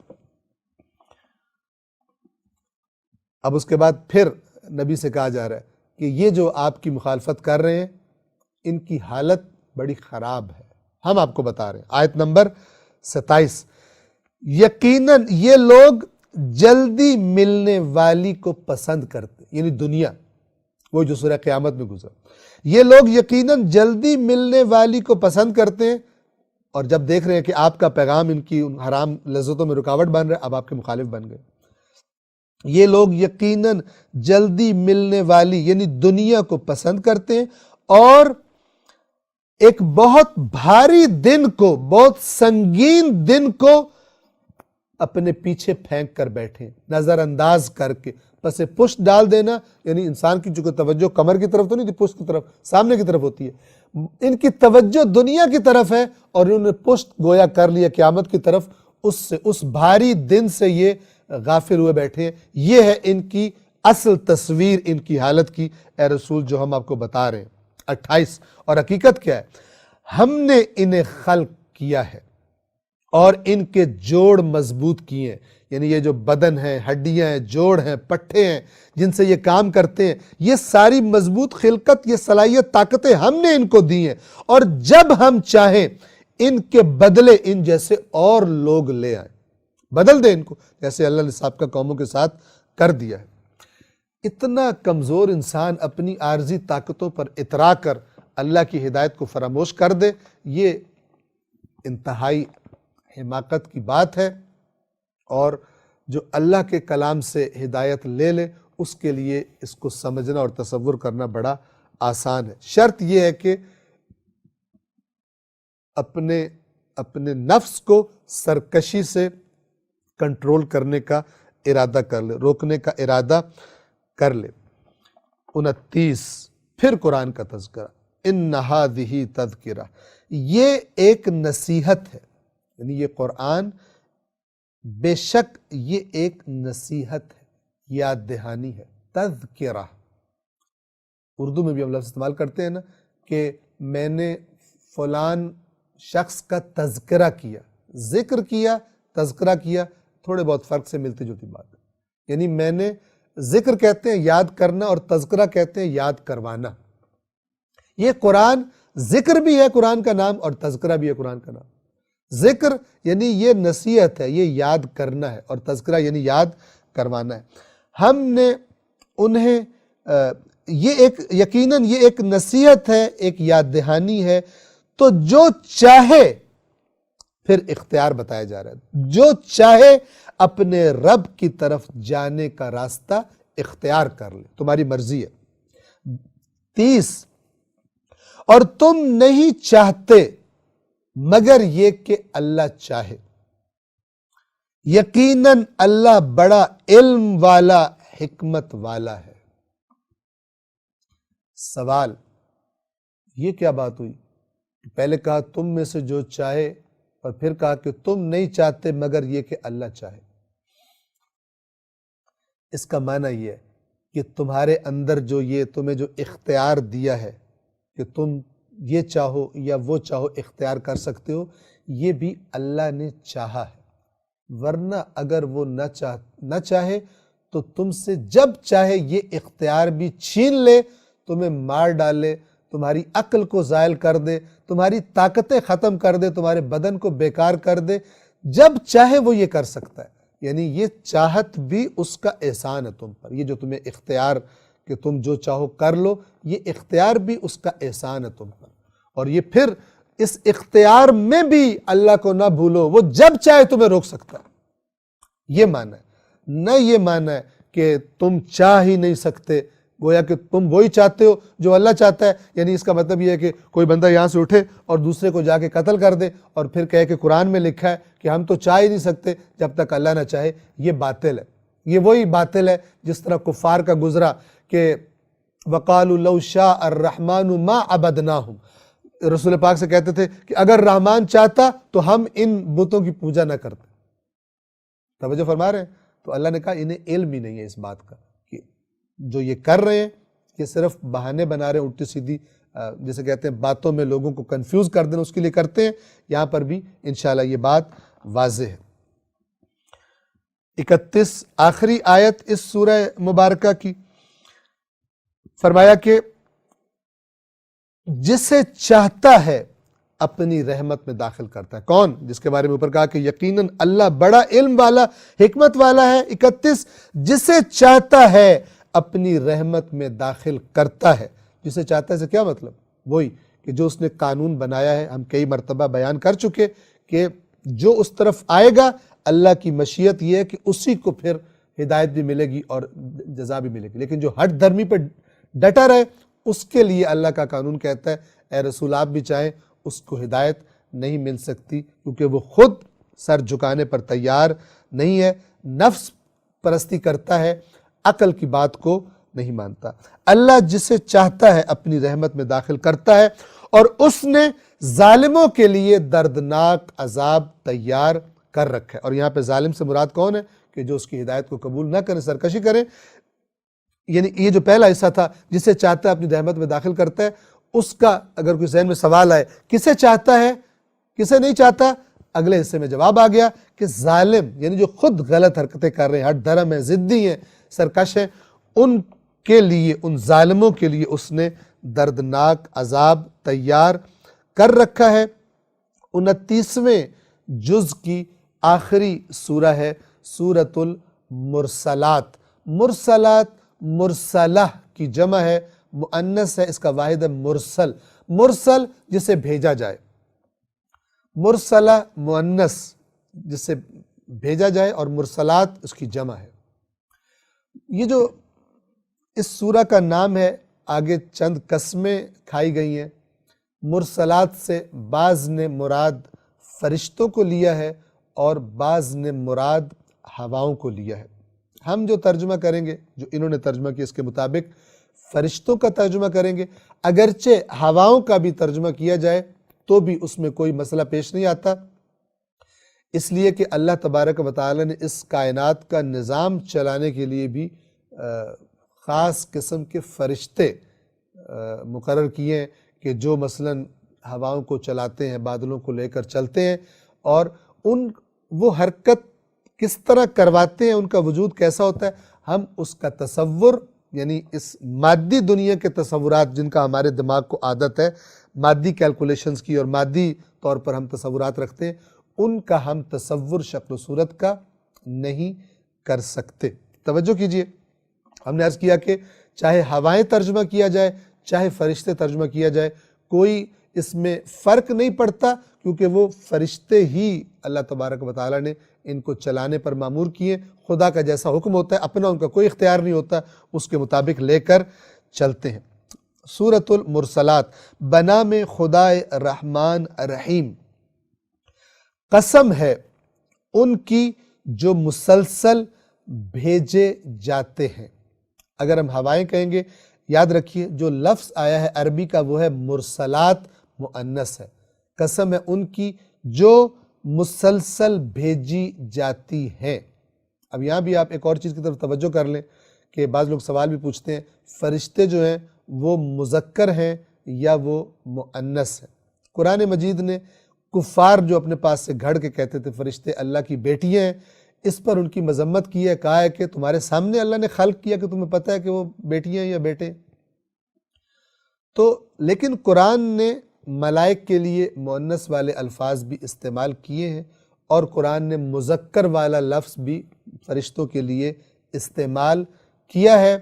اب اس کے بعد پھر نبی سے کہا جا رہا ہے کہ یہ جو آپ کی مخالفت کر رہے ہیں ان کی حالت بڑی خراب ہے، ہم آپ کو بتا رہے ہیں۔ آیت نمبر 27 یقیناً یہ لوگ جلدی ملنے والی کو پسند کرتے، یعنی دنیا، وہ جو سورہ قیامت میں گزرا، یہ لوگ یقیناً جلدی ملنے والی کو پسند کرتے ہیں، اور جب دیکھ رہے ہیں کہ آپ کا پیغام ان کی حرام لذتوں میں رکاوٹ بن رہا ہے، اب آپ کے مخالف بن گئے۔ یہ لوگ یقیناً جلدی ملنے والی یعنی دنیا کو پسند کرتے ہیں اور ایک بہت بھاری دن کو، بہت سنگین دن کو اپنے پیچھے پھینک کر بیٹھے، نظر انداز کر کے، پس پشت ڈال دینا، یعنی انسان کی چونکہ توجہ کمر کی طرف تو نہیں تھی، پشت کی طرف، سامنے کی طرف ہوتی ہے، ان کی توجہ دنیا کی طرف ہے اور انہوں نے پشت گویا کر لیا قیامت کی طرف، اس بھاری دن سے یہ غافل ہوئے بیٹھے ہیں۔ یہ ہے ان کی اصل تصویر ان کی حالت کی، اے رسول جو ہم آپ کو بتا رہے ہیں۔ 28 اور حقیقت کیا ہے؟ ہم نے انہیں خلق کیا ہے اور ان کے جوڑ مضبوط کیے ہیں، یعنی یہ جو بدن ہیں، ہڈیاں ہیں، جوڑ ہیں، پٹھے ہیں جن سے یہ کام کرتے ہیں، یہ ساری مضبوط خلقت، یہ صلاحیت، طاقتیں ہم نے ان کو دی ہیں، اور جب ہم چاہیں ان کے بدلے ان جیسے اور لوگ لے آئیں، بدل دیں ان کو، جیسے اللہ نے سابقہ قوموں کے ساتھ کر دیا ہے۔ اتنا کمزور انسان اپنی عارضی طاقتوں پر اترا کر اللہ کی ہدایت کو فراموش کر دے، یہ انتہائی حماقت کی بات ہے، اور جو اللہ کے کلام سے ہدایت لے لے اس کے لیے اس کو سمجھنا اور تصور کرنا بڑا آسان ہے۔ شرط یہ ہے کہ اپنے نفس کو سرکشی سے کنٹرول کرنے کا ارادہ کر لے، روکنے کا ارادہ کر لے۔ 29 پھر قرآن کا تذکرہ، ان ھذہ تذکرہ، یہ ایک نصیحت ہے، یعنی یہ قرآن بے شک یہ ایک نصیحت ہے، یاد دہانی ہے۔ تذکرہ، اردو میں بھی ہم لفظ استعمال کرتے ہیں نا کہ میں نے فلان شخص کا تذکرہ کیا، ذکر کیا، تذکرہ کیا، تھوڑے بہت فرق سے ملتی جلتی بات ہے، یعنی میں نے ذکر کہتے ہیں یاد کرنا اور تذکرہ کہتے ہیں یاد کروانا۔ یہ قرآن ذکر بھی ہے قرآن کا نام اور تذکرہ بھی ہے قرآن کا نام۔ ذکر یعنی یہ نصیحت ہے، یہ یاد کرنا ہے، اور تذکرہ یعنی یاد کروانا ہے۔ ہم نے انہیں یہ ایک یقیناً یہ ایک نصیحت ہے، ایک یاد دہانی ہے، تو جو چاہے، پھر اختیار بتایا جا رہا ہے، جو چاہے اپنے رب کی طرف جانے کا راستہ اختیار کر لے، تمہاری مرضی ہے۔ 30 اور تم نہیں چاہتے مگر یہ کہ اللہ چاہے، یقیناً اللہ بڑا علم والا، حکمت والا ہے۔ سوال، یہ کیا بات ہوئی؟ پہلے کہا تم میں سے جو چاہے، اور پھر کہا کہ تم نہیں چاہتے مگر یہ کہ اللہ چاہے۔ اس کا معنی یہ ہے کہ تمہارے اندر تمہیں جو اختیار دیا ہے کہ تم یہ چاہو یا وہ چاہو اختیار کر سکتے ہو، یہ بھی اللہ نے چاہا ہے، ورنہ اگر وہ نہ چاہے تو تم سے جب چاہے یہ اختیار بھی چھین لے، تمہیں مار ڈالے، تمہاری عقل کو زائل کر دے، تمہاری طاقتیں ختم کر دے، تمہارے بدن کو بیکار کر دے، جب چاہے وہ یہ کر سکتا ہے۔ یعنی یہ چاہت بھی اس کا احسان ہے تم پر، یہ جو تمہیں اختیار کہ تم جو چاہو کر لو، یہ اختیار بھی اس کا احسان ہے تم پر، اور یہ پھر اس اختیار میں بھی اللہ کو نہ بھولو، وہ جب چاہے تمہیں روک سکتا ہے، یہ معنی ہے، نہ یہ معنی ہے کہ تم چاہ ہی نہیں سکتے، گویا کہ تم وہی چاہتے ہو جو اللہ چاہتا ہے۔ یعنی اس کا مطلب یہ ہے کہ کوئی بندہ یہاں سے اٹھے اور دوسرے کو جا کے قتل کر دے اور پھر کہے کہ قرآن میں لکھا ہے کہ ہم تو چاہ ہی نہیں سکتے جب تک اللہ نہ چاہے، یہ باطل ہے۔ یہ وہی باطل ہے جس طرح کفار کا گزرا کہ وَقَالُوا لَوْ شَاءَ الرَّحْمَنُ مَا عَبَدْنَاهُمْ، رسول پاک سے کہتے تھے کہ اگر رحمان چاہتا تو ہم ان بتوں کی پوجا نہ کرتے۔ توجہ فرما رہے ہیں؟ تو اللہ نے کہا انہیں علم ہی نہیں ہے اس بات کا کہ جو یہ کر رہے ہیں یہ صرف بہانے بنا رہے ہیں، الٹی سیدھی جیسے کہتے ہیں باتوں میں لوگوں کو کنفیوز کر دینا، اس کے لیے کرتے ہیں۔ یہاں پر بھی انشاءاللہ یہ بات واضح ہے۔ 31 آخری آیت اس سورہ مبارکہ کی، فرمایا کہ جسے چاہتا ہے اپنی رحمت میں داخل کرتا ہے۔ کون؟ جس کے بارے میں اوپر کہا کہ یقیناً اللہ بڑا علم والا، حکمت والا ہے۔ 31 جسے چاہتا ہے اپنی رحمت میں داخل کرتا ہے۔ جسے چاہتا ہے سے کیا مطلب؟ وہی کہ جو اس نے قانون بنایا ہے، ہم کئی مرتبہ بیان کر چکے کہ جو اس طرف آئے گا اللہ کی مشیت یہ ہے کہ اسی کو پھر ہدایت بھی ملے گی اور جزا بھی ملے گی، لیکن جو ہٹ دھرمی پہ ڈٹا رہے اس کے لیے اللہ کا قانون کہتا ہے اے رسول آپ بھی چاہیں اس کو ہدایت نہیں مل سکتی، کیونکہ وہ خود سر جھکانے پر تیار نہیں ہے، نفس پرستی کرتا ہے، عقل کی بات کو نہیں مانتا۔ اللہ جسے چاہتا ہے اپنی رحمت میں داخل کرتا ہے، اور اس نے ظالموں کے لیے دردناک عذاب تیار کر رکھا ہے۔ اور یہاں پہ ظالم سے مراد کون ہے؟ کہ جو اس کی ہدایت کو قبول نہ کرے، سرکشی کرے۔ یعنی یہ جو پہلا حصہ تھا جسے چاہتا ہے اپنی رحمت میں داخل کرتا ہے، اس کا اگر کوئی ذہن میں سوال آئے کسے چاہتا ہے کسے نہیں چاہتا، اگلے حصے میں جواب آ گیا کہ ظالم یعنی جو خود غلط حرکتیں کر رہے ہیں، ہٹ دھرم ہیں، ضدی ہیں، سرکش ہیں، ان کے لیے، ان ظالموں کے لیے اس نے دردناک عذاب تیار کر رکھا ہے۔ 29ویں جز کی آخری سورہ ہے سورۃ المرسلات۔ مرسلات مرسلہ کی جمع ہے، مؤنث ہے، اس کا واحد ہے مرسل۔ مرسل جسے بھیجا جائے، مرسلہ مؤنث جسے بھیجا جائے، اور مرسلات اس کی جمع ہے۔ یہ جو اس سورہ کا نام ہے، آگے چند قسمیں کھائی گئی ہیں۔ مرسلات سے بعض نے مراد فرشتوں کو لیا ہے اور بعض نے مراد ہواؤں کو لیا ہے۔ ہم جو ترجمہ کریں گے، جو انہوں نے ترجمہ کیا، اس کے مطابق فرشتوں کا ترجمہ کریں گے۔ اگرچہ ہواؤں کا بھی ترجمہ کیا جائے تو بھی اس میں کوئی مسئلہ پیش نہیں آتا، اس لیے کہ اللہ تبارک و تعالی نے اس کائنات کا نظام چلانے کے لیے بھی خاص قسم کے فرشتے مقرر کیے ہیں کہ جو مثلاً ہواؤں کو چلاتے ہیں، بادلوں کو لے کر چلتے ہیں، اور وہ حرکت کس طرح کرواتے ہیں، ان کا وجود کیسا ہوتا ہے، ہم اس کا تصور، یعنی اس مادی دنیا کے تصورات جن کا ہمارے دماغ کو عادت ہے، مادی کیلکولیشنز کی اور مادی طور پر ہم تصورات رکھتے ہیں، ان کا ہم تصور شکل و صورت کا نہیں کر سکتے۔ توجہ کیجئے، ہم نے عرض کیا کہ چاہے ہوائیں ترجمہ کیا جائے، چاہے فرشتے ترجمہ کیا جائے، کوئی اس میں فرق نہیں پڑتا، کیونکہ وہ فرشتے ہی اللہ تبارک و تعالی نے ان کو چلانے پر مامور کیے۔ خدا کا جیسا حکم ہوتا ہے، اپنا ان کا کوئی اختیار نہیں ہوتا، اس کے مطابق لے کر چلتے ہیں۔ سورۃ المرسلات، بنام خدائے رحمان رحیم، قسم ہے ان کی جو مسلسل بھیجے جاتے ہیں۔ اگر ہم ہوائیں کہیں گے، یاد رکھیے جو لفظ آیا ہے عربی کا وہ ہے مرسلات، مؤنث ہے۔ قسم ہے ان کی جو مسلسل بھیجی جاتی ہیں۔ اب یہاں بھی آپ ایک اور چیز کی طرف توجہ کر لیں کہ بعض لوگ سوال بھی پوچھتے ہیں، فرشتے جو ہیں وہ مذکر ہیں یا وہ مؤنث ہیں؟ قرآن مجید نے کفار جو اپنے پاس سے گھڑ کے کہتے تھے فرشتے اللہ کی بیٹیاں ہیں، اس پر ان کی مذمت کی ہے، کہا ہے کہ تمہارے سامنے اللہ نے خلق کیا کہ تمہیں پتہ ہے کہ وہ بیٹیاں ہیں یا بیٹے۔ تو لیکن قرآن نے ملائک کے لیے مؤنث والے الفاظ بھی استعمال کیے ہیں، اور قرآن نے مذکر والا لفظ بھی فرشتوں کے لیے استعمال کیا ہے۔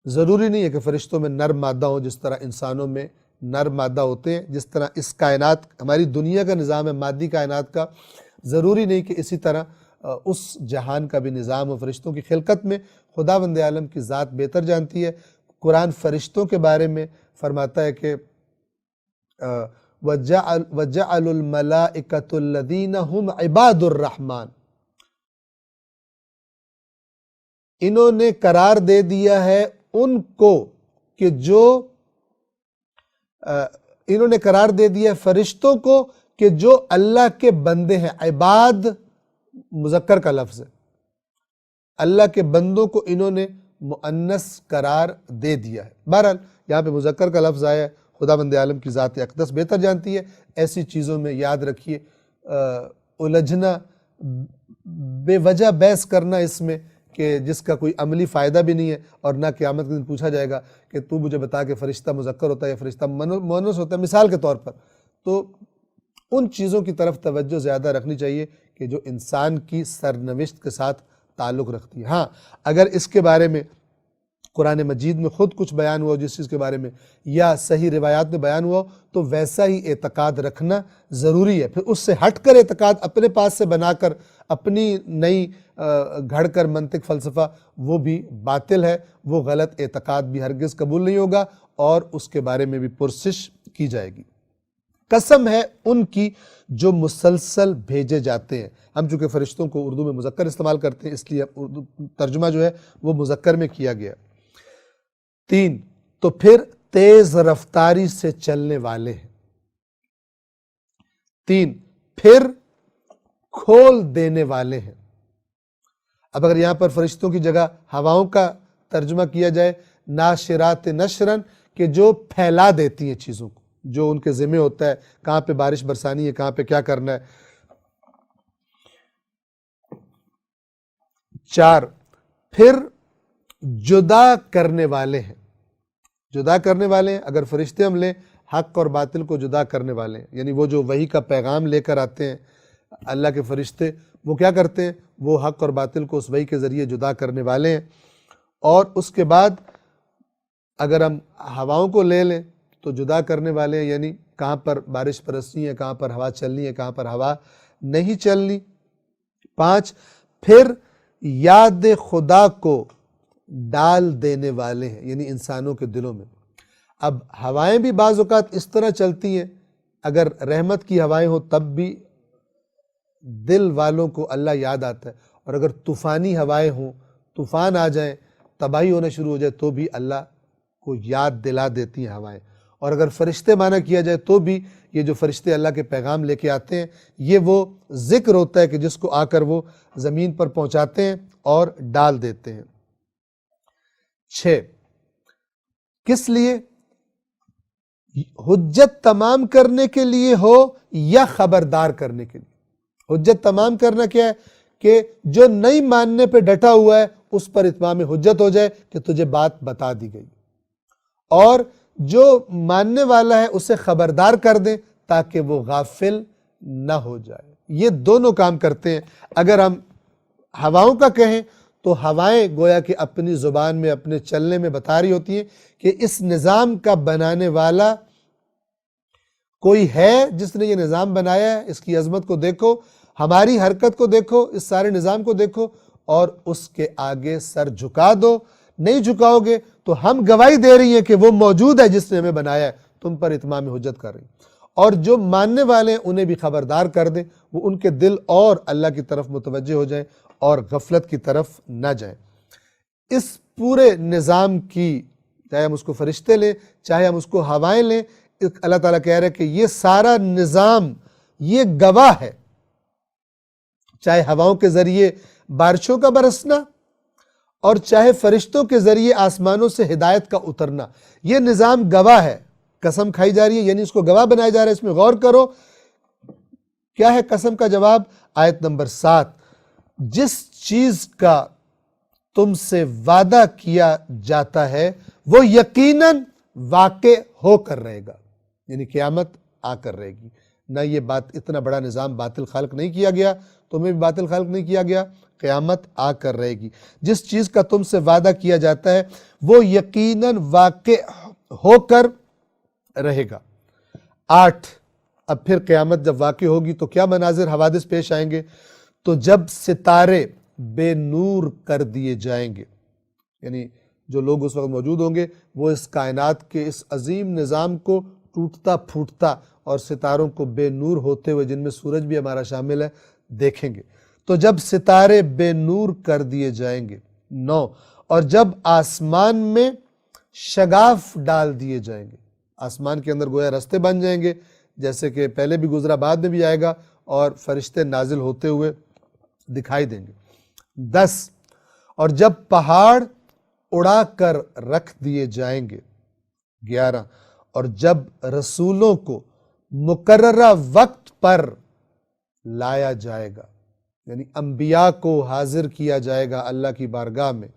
ضروری نہیں ہے کہ فرشتوں میں نر مادہ ہو جس طرح انسانوں میں نر مادہ ہوتے ہیں، جس طرح اس کائنات، ہماری دنیا کا نظام ہے مادی کائنات کا، ضروری نہیں کہ اسی طرح اس جہان کا بھی نظام ہو۔ فرشتوں کی خلقت میں خداوند عالم کی ذات بہتر جانتی ہے۔ قرآن فرشتوں کے بارے میں فرماتا ہے کہ وَجَعَلُوا الْمَلَائِكَةُ الَّذِينَ هُمْ عِبَادُ الرَّحْمَنِ، انہوں نے قرار دے دیا ہے ان کو کہ جو انہوں نے قرار دے دیا ہے فرشتوں کو کہ جو اللہ کے بندے ہیں۔ عباد مذکر کا لفظ ہے، اللہ کے بندوں کو انہوں نے مؤنث قرار دے دیا ہے۔ بہرحال یہاں پہ مذکر کا لفظ آیا ہے، خداوند عالم کی ذات اقدس بہتر جانتی ہے۔ ایسی چیزوں میں یاد رکھیے الجھنا، بے وجہ بحث کرنا اس میں کہ جس کا کوئی عملی فائدہ بھی نہیں ہے، اور نہ قیامت کے دن پوچھا جائے گا کہ تو مجھے بتا کہ فرشتہ مذکر ہوتا ہے یا فرشتہ مؤنث ہوتا ہے، مثال کے طور پر، تو ان چیزوں کی طرف توجہ زیادہ رکھنی چاہیے کہ جو انسان کی سرنوشت کے ساتھ تعلق رکھتی ہے۔ ہاں، اگر اس کے بارے میں قرآن مجید میں خود کچھ بیان ہوا جس چیز کے بارے میں، یا صحیح روایات میں بیان ہوا تو ویسا ہی اعتقاد رکھنا ضروری ہے۔ پھر اس سے ہٹ کر اعتقاد اپنے پاس سے بنا کر اپنی نئی گھڑ کر منطق فلسفہ، وہ بھی باطل ہے، وہ غلط اعتقاد بھی ہرگز قبول نہیں ہوگا، اور اس کے بارے میں بھی پرسش کی جائے گی۔ قسم ہے ان کی جو مسلسل بھیجے جاتے ہیں۔ ہم چونکہ فرشتوں کو اردو میں مذکر استعمال کرتے ہیں، اس لیے اردو ترجمہ جو ہے وہ مذکر میں کیا گیا۔ 3، تو پھر تیز رفتاری سے چلنے والے ہیں۔ 3، پھر کھول دینے والے ہیں۔ اب اگر یہاں پر فرشتوں کی جگہ ہواؤں کا ترجمہ کیا جائے، ناشرات نشرن، کہ جو پھیلا دیتی ہیں چیزوں کو، جو ان کے ذمہ ہوتا ہے، کہاں پہ بارش برسانی ہے، کہاں پہ کیا کرنا ہے۔ 4، پھر جدا کرنے والے ہیں۔ جدا کرنے والے ہیں، اگر فرشتے ہم لیں، حق اور باطل کو جدا کرنے والے ہیں، یعنی وہ جو وحی کا پیغام لے کر آتے ہیں اللہ کے فرشتے، وہ کیا کرتے ہیں؟ وہ حق اور باطل کو اس وحی کے ذریعے جدا کرنے والے ہیں۔ اور اس کے بعد اگر ہم ہواؤں کو لے لیں تو جدا کرنے والے ہیں، یعنی کہاں پر بارش برسنی ہے، کہاں پر ہوا چلنی ہے، کہاں پر ہوا نہیں چلنی۔ 5، پھر یاد خدا کو ڈال دینے والے ہیں، یعنی انسانوں کے دلوں میں۔ اب ہوائیں بھی بعض اوقات اس طرح چلتی ہیں، اگر رحمت کی ہوائیں ہوں تب بھی دل والوں کو اللہ یاد آتا ہے، اور اگر طوفانی ہوائیں ہوں، طوفان آ جائیں، تباہی ہونا شروع ہو جائے، تو بھی اللہ کو یاد دلا دیتی ہیں ہوائیں۔ اور اگر فرشتے معنی کیا جائے تو بھی یہ جو فرشتے اللہ کے پیغام لے کے آتے ہیں، یہ وہ ذکر ہوتا ہے کہ جس کو آ کر وہ زمین پر پہنچاتے ہیں اور ڈال دیتے ہیں۔ 6، کس لیے؟ حجت تمام کرنے کے لیے ہو یا خبردار کرنے کے لیے۔ حجت تمام کرنا کیا ہے؟ کہ جو نہیں ماننے پہ ڈٹا ہوا ہے اس پر اتمام حجت ہو جائے کہ تجھے بات بتا دی گئی، اور جو ماننے والا ہے اسے خبردار کر دیں تاکہ وہ غافل نہ ہو جائے۔ یہ دونوں کام کرتے ہیں۔ اگر ہم ہواؤں کا کہیں تو ہوائیں گویا کہ اپنی زبان میں، اپنے چلنے میں بتا رہی ہوتی ہیں کہ اس نظام کا بنانے والا کوئی ہے جس نے یہ نظام بنایا ہے، اس کی عظمت کو دیکھو، ہماری حرکت کو دیکھو، اس سارے نظام کو دیکھو، اور اس کے آگے سر جھکا دو۔ نہیں جھکاؤ گے تو ہم گواہی دے رہی ہیں کہ وہ موجود ہے جس نے ہمیں بنایا ہے، تم پر اتمام حجت کر رہی ہیں۔ اور جو ماننے والے ہیں انہیں بھی خبردار کر دیں، وہ ان کے دل اور اللہ کی طرف متوجہ ہو جائیں اور غفلت کی طرف نہ جائیں۔ اس پورے نظام کی، چاہے ہم اس کو فرشتے لیں، چاہے ہم اس کو ہوائیں لیں، اللہ تعالیٰ کہہ رہے ہیں کہ یہ سارا نظام یہ گواہ ہے، چاہے ہواؤں کے ذریعے بارشوں کا برسنا اور چاہے فرشتوں کے ذریعے آسمانوں سے ہدایت کا اترنا، یہ نظام گواہ ہے۔ قسم کھائی جا رہی ہے، یعنی اس کو گواہ بنایا جا رہا ہے۔ اس میں غور کرو، کیا ہے قسم کا جواب؟ آیت نمبر 7، جس چیز کا تم سے وعدہ کیا جاتا ہے وہ یقیناً واقع ہو کر رہے گا، یعنی قیامت آ کر رہے گی۔ نہ یہ بات، اتنا بڑا نظام باطل خلق نہیں کیا گیا، تمہیں بھی باطل خلق نہیں کیا گیا، قیامت آ کر رہے گی۔ جس چیز کا تم سے وعدہ کیا جاتا ہے وہ یقیناً واقع ہو کر رہے گا۔ 8، اب پھر قیامت جب واقع ہوگی تو کیا مناظر حوادث پیش آئیں گے؟ تو جب ستارے بے نور کر دیے جائیں گے، یعنی جو لوگ اس وقت موجود ہوں گے وہ اس کائنات کے اس عظیم نظام کو ٹوٹتا پھوٹتا اور ستاروں کو بے نور ہوتے ہوئے، جن میں سورج بھی ہمارا شامل ہے، دیکھیں گے۔ تو جب ستارے بے نور کر دیے جائیں گے۔ 9، اور جب آسمان میں شگاف ڈال دیے جائیں گے، آسمان کے اندر گویا رستے بن جائیں گے، جیسے کہ پہلے بھی گزرا، بعد میں بھی آئے گا، اور فرشتے نازل ہوتے ہوئے دکھائی دیں گے۔ 10، اور جب پہاڑ اڑا کر رکھ دیے جائیں گے۔ 11، اور جب رسولوں کو مقررہ وقت پر لایا جائے گا، یعنی انبیاء کو حاضر کیا جائے گا اللہ کی بارگاہ میں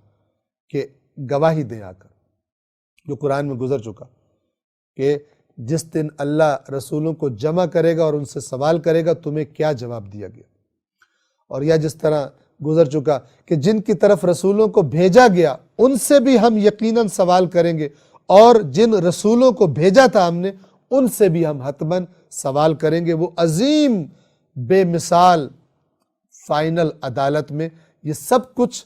کہ گواہی دیں آ کر، جو قرآن میں گزر چکا کہ جس دن اللہ رسولوں کو جمع کرے گا اور ان سے سوال کرے گا تمہیں کیا جواب دیا گیا، اور یا جس طرح گزر چکا کہ جن کی طرف رسولوں کو بھیجا گیا ان سے بھی ہم یقیناً سوال کریں گے، اور جن رسولوں کو بھیجا تھا ہم نے ان سے بھی ہم حتماً سوال کریں گے۔ وہ عظیم بے مثال فائنل عدالت میں یہ سب کچھ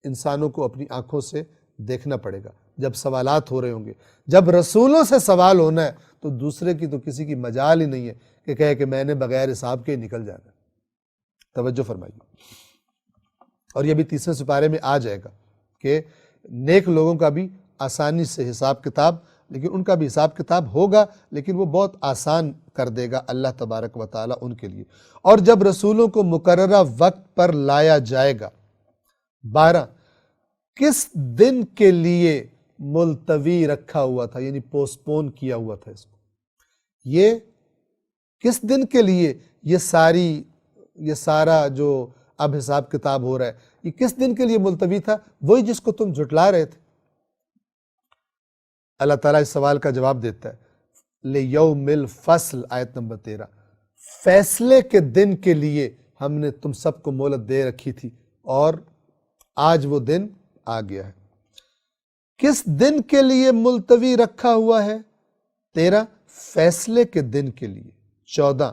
انسانوں کو اپنی آنکھوں سے دیکھنا پڑے گا جب سوالات ہو رہے ہوں گے۔ جب رسولوں سے سوال ہونا ہے تو دوسرے کی تو کسی کی مجال ہی نہیں ہے کہ کہے کہ میں نے بغیر حساب کے نکل جانا ہے۔ توجہ فرمائیے، اور یہ بھی 30ویں سپارے میں آ جائے گا کہ نیک لوگوں کا بھی آسانی سے حساب کتاب، لیکن ان کا بھی حساب کتاب ہوگا، لیکن وہ بہت آسان کر دے گا اللہ تبارک و تعالیٰ ان کے لیے۔ اور جب رسولوں کو مقررہ وقت پر لایا جائے گا۔ 12، کس دن کے لیے ملتوی رکھا ہوا تھا، یعنی پوسٹ پون کیا ہوا تھا اس کو۔ یہ کس دن کے لیے یہ سارا جو اب حساب کتاب ہو رہا ہے، یہ کس دن کے لیے ملتوی تھا؟ وہی جس کو تم جھٹلا رہے تھے۔ اللہ تعالیٰ اس سوال کا جواب دیتا ہے، لِیَوْمِ الْفَصْل، آیت نمبر 13، فیصلے کے دن کے لیے ہم نے تم سب کو مہلت دے رکھی تھی اور آج وہ دن آ گیا ہے۔ کس دن کے لیے ملتوی رکھا ہوا ہے؟ 13 فیصلے کے دن کے لیے۔ 14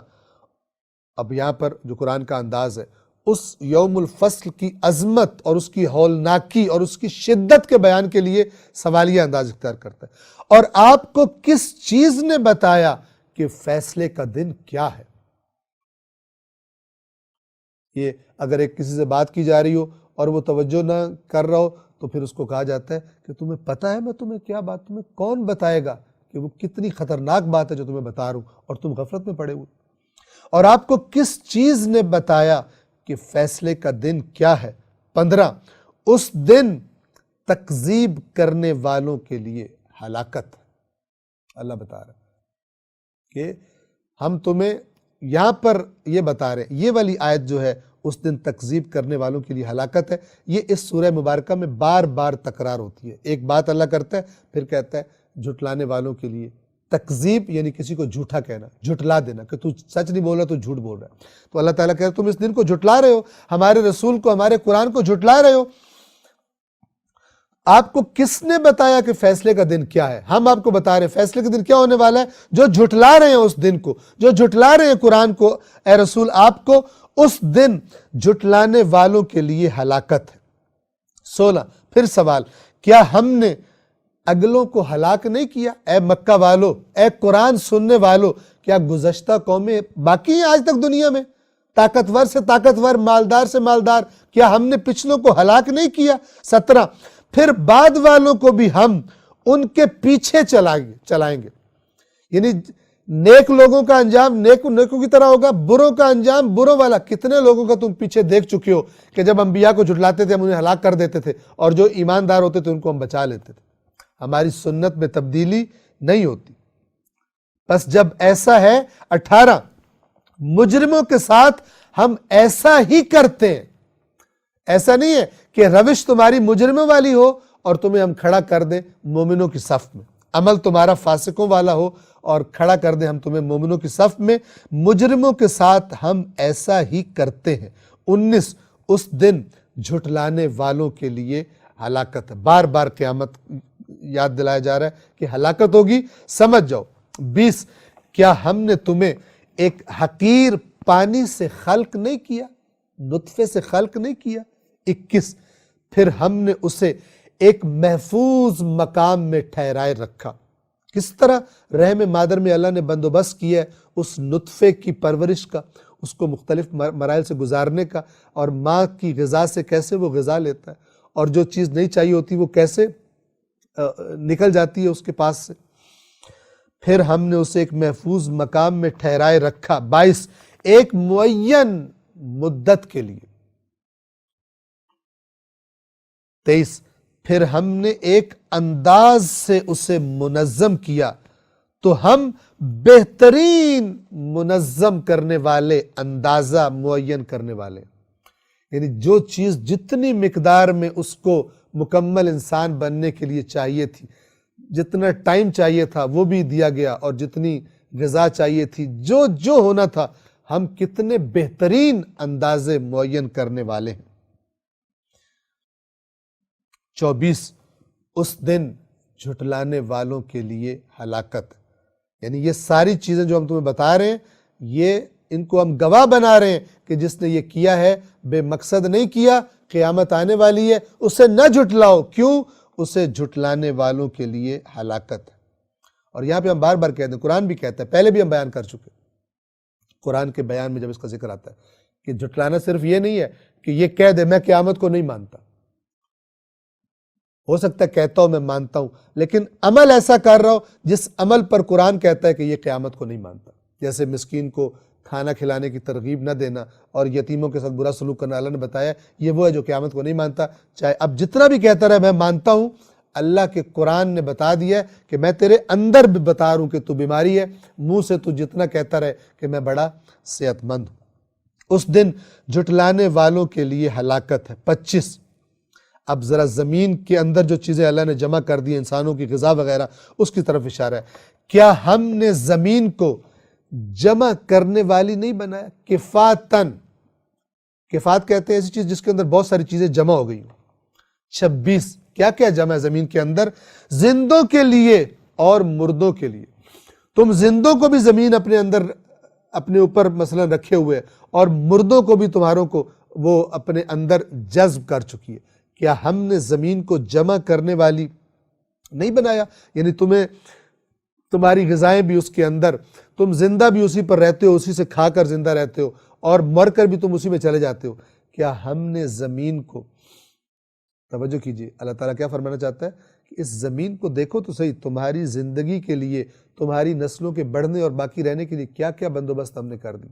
اب یہاں پر جو قرآن کا انداز ہے، اس یوم الفصل کی عظمت اور اس کی ہولناکی اور اس کی شدت کے بیان کے لیے سوالیہ انداز اختیار کرتا ہے۔ اور آپ کو کس چیز نے بتایا کہ فیصلے کا دن کیا ہے؟ یہ اگر ایک کسی سے بات کی جا رہی ہو اور وہ توجہ نہ کر رہا ہو تو پھر اس کو کہا جاتا ہے کہ تمہیں پتہ ہے میں تمہیں کیا بات، تمہیں کون بتائے گا کہ وہ کتنی خطرناک بات ہے جو تمہیں بتا رہا ہوں اور تم غفلت میں پڑے ہوئے۔ اور آپ کو کس چیز نے بتایا کہ فیصلے کا دن کیا ہے؟ 15 اس دن تکذیب کرنے والوں کے لیے ہلاکت۔ اللہ بتا رہا ہے کہ ہم تمہیں یہاں پر یہ بتا رہے ہیں، یہ والی آیت جو ہے اس دن تکذیب کرنے والوں کے لیے ہلاکت ہے، یہ اس سورہ مبارکہ میں بار بار تکرار ہوتی ہے۔ ایک بات اللہ کرتا ہے پھر کہتا ہے جھٹلانے والوں کے لیے تکذیب، یعنی کسی کو جھوٹا کہنا، جھٹلا دینا کہ تو سچ نہیں بول رہا، تو جھوٹ بول رہا ہے۔ تو اللہ تعالیٰ کہتا ہے تم اس دن کو جھٹلا رہے ہو، ہمارے رسول کو، ہمارے قرآن کو جھٹلا رہے ہو۔ آپ کو کس نے بتایا کہ فیصلے کا دن کیا ہے؟ ہم آپ کو بتا رہے ہیں فیصلے کا دن کیا ہونے والا ہے۔ جو جھٹلا رہے ہیں اس دن کو، جو جھٹلا رہے ہیں قرآن کو، اے رسول آپ کو، اس دن جھٹلانے والوں کے لیے ہلاکت ہے۔ 16 پھر سوال، کیا ہم نے اگلوں کو ہلاک نہیں کیا؟ اے مکہ والو، اے قرآن سننے والو، کیا گزشتہ قومیں باقی ہیں آج تک دنیا میں؟ طاقتور سے طاقتور، مالدار سے مالدار، کیا ہم نے پچھلوں کو ہلاک نہیں کیا؟ 17 پھر بعد والوں کو بھی ہم ان کے پیچھے چلائیں گے، یعنی نیک لوگوں کا انجام نیکوں کی طرح ہوگا، بروں کا انجام بروں والا۔ کتنے لوگوں کا تم پیچھے دیکھ چکے ہو کہ جب انبیاء کو جھٹلاتے تھے ہم انہیں ہلاک کر دیتے تھے، اور جو ایماندار ہوتے تھے ان کو ہم بچا لیتے تھے۔ ہماری سنت میں تبدیلی نہیں ہوتی۔ بس جب ایسا ہے، 18 مجرموں کے ساتھ ہم ایسا ہی کرتے ہیں۔ ایسا نہیں ہے کہ روش تمہاری مجرموں والی ہو اور تمہیں ہم کھڑا کر دیں مومنوں کی صف میں، عمل تمہارا فاسقوں والا ہو اور کھڑا کر دیں ہم تمہیں مومنوں کی صف میں۔ مجرموں کے ساتھ ہم ایسا ہی کرتے ہیں۔ 19 اس دن جھٹلانے والوں کے لیے ہلاکت ہے۔ بار بار قیامت یاد دلایا جا رہا ہے کہ ہلاکت ہوگی، سمجھ جاؤ۔ 20 کیا ہم نے تمہیں ایک حقیر پانی سے خلق نہیں کیا، نطفے سے خلق نہیں کیا؟ 21 پھر ہم نے اسے ایک محفوظ مقام میں ٹھہرائے رکھا۔ کس طرح رحم مادر میں اللہ نے بندوبست کیا ہے اس نطفے کی پرورش کا، اس کو مختلف مراحل سے گزارنے کا، اور ماں کی غذا سے کیسے وہ غذا لیتا ہے، اور جو چیز نہیں چاہیے ہوتی وہ کیسے نکل جاتی ہے اس کے پاس سے۔ پھر ہم نے اسے ایک محفوظ مقام میں ٹھہرائے رکھا۔ 22 ایک معین مدت کے لیے۔ 23 پھر ہم نے ایک انداز سے اسے منظم کیا تو ہم بہترین منظم کرنے والے، اندازہ معین کرنے والے، یعنی جو چیز جتنی مقدار میں اس کو مکمل انسان بننے کے لیے چاہیے تھی، جتنا ٹائم چاہیے تھا وہ بھی دیا گیا، اور جتنی غذا چاہیے تھی، جو ہونا تھا، ہم کتنے بہترین اندازے معین کرنے والے ہیں۔ 24 اس دن جھٹلانے والوں کے لیے ہلاکت، یعنی یہ ساری چیزیں جو ہم تمہیں بتا رہے ہیں، یہ ان کو ہم گواہ بنا رہے ہیں کہ جس نے یہ کیا ہے بے مقصد نہیں کیا، قیامت آنے والی ہے، اسے نہ جھٹلاؤ۔ کیوں؟ اسے جھٹلانے والوں کے لیے ہلاکت ہے۔ اور یہاں پہ ہم بار بار کہتے ہیں، قرآن بھی کہتا ہے، پہلے بھی ہم بیان کر چکے، قرآن کے بیان میں جب اس کا ذکر آتا ہے کہ جھٹلانا صرف یہ نہیں ہے کہ یہ کہہ دے میں قیامت کو نہیں مانتا، ہو سکتا ہے کہتا ہوں میں مانتا ہوں، لیکن عمل ایسا کر رہا ہو جس عمل پر قرآن کہتا ہے کہ یہ قیامت کو نہیں مانتا، جیسے مسکین کو کھانا کھلانے کی ترغیب نہ دینا اور یتیموں کے ساتھ برا سلوک کرنا۔ اللہ نے بتایا یہ وہ ہے جو قیامت کو نہیں مانتا، چاہے اب جتنا بھی کہتا رہے میں مانتا ہوں، اللہ کے قرآن نے بتا دیا ہے کہ میں تیرے اندر بھی بتا رہا ہوں کہ تو بیماری ہے، منہ سے تو جتنا کہتا رہے کہ میں بڑا صحت مند ہوں۔ اس دن جھٹلانے والوں کے لیے ہلاکت ہے۔ 25، اب ذرا زمین کے اندر جو چیزیں اللہ نے جمع کر دی، انسانوں کی غذا وغیرہ، اس کی طرف اشارہ ہے۔ کیا ہم نے زمین کو جمع کرنے والی نہیں بنایا؟ کفاتن، کفات کہتے ہیں ایسی چیز جس کے اندر بہت ساری چیزیں جمع ہو گئی ہوں۔ 26، کیا کیا جمع ہے زمین کے اندر؟ زندوں کے لیے اور مردوں کے لیے۔ تم زندوں کو بھی زمین اپنے اندر اپنے اوپر مثلا رکھے ہوئے اور مردوں کو بھی تمہاروں کو وہ اپنے اندر جذب کر چکی ہے۔ کیا ہم نے زمین کو جمع کرنے والی نہیں بنایا؟ یعنی تمہاری غذائیں بھی اس کے اندر، تم زندہ بھی اسی پر رہتے ہو، اسی سے کھا کر زندہ رہتے ہو، اور مر کر بھی تم اسی میں چلے جاتے ہو۔ کیا ہم نے زمین کو، توجہ کیجئے، اللہ تعالیٰ کیا فرمانا چاہتا ہے کہ اس زمین کو دیکھو تو صحیح، تمہاری زندگی کے لیے، تمہاری نسلوں کے بڑھنے اور باقی رہنے کے لیے کیا کیا بندوبست ہم نے کر دی۔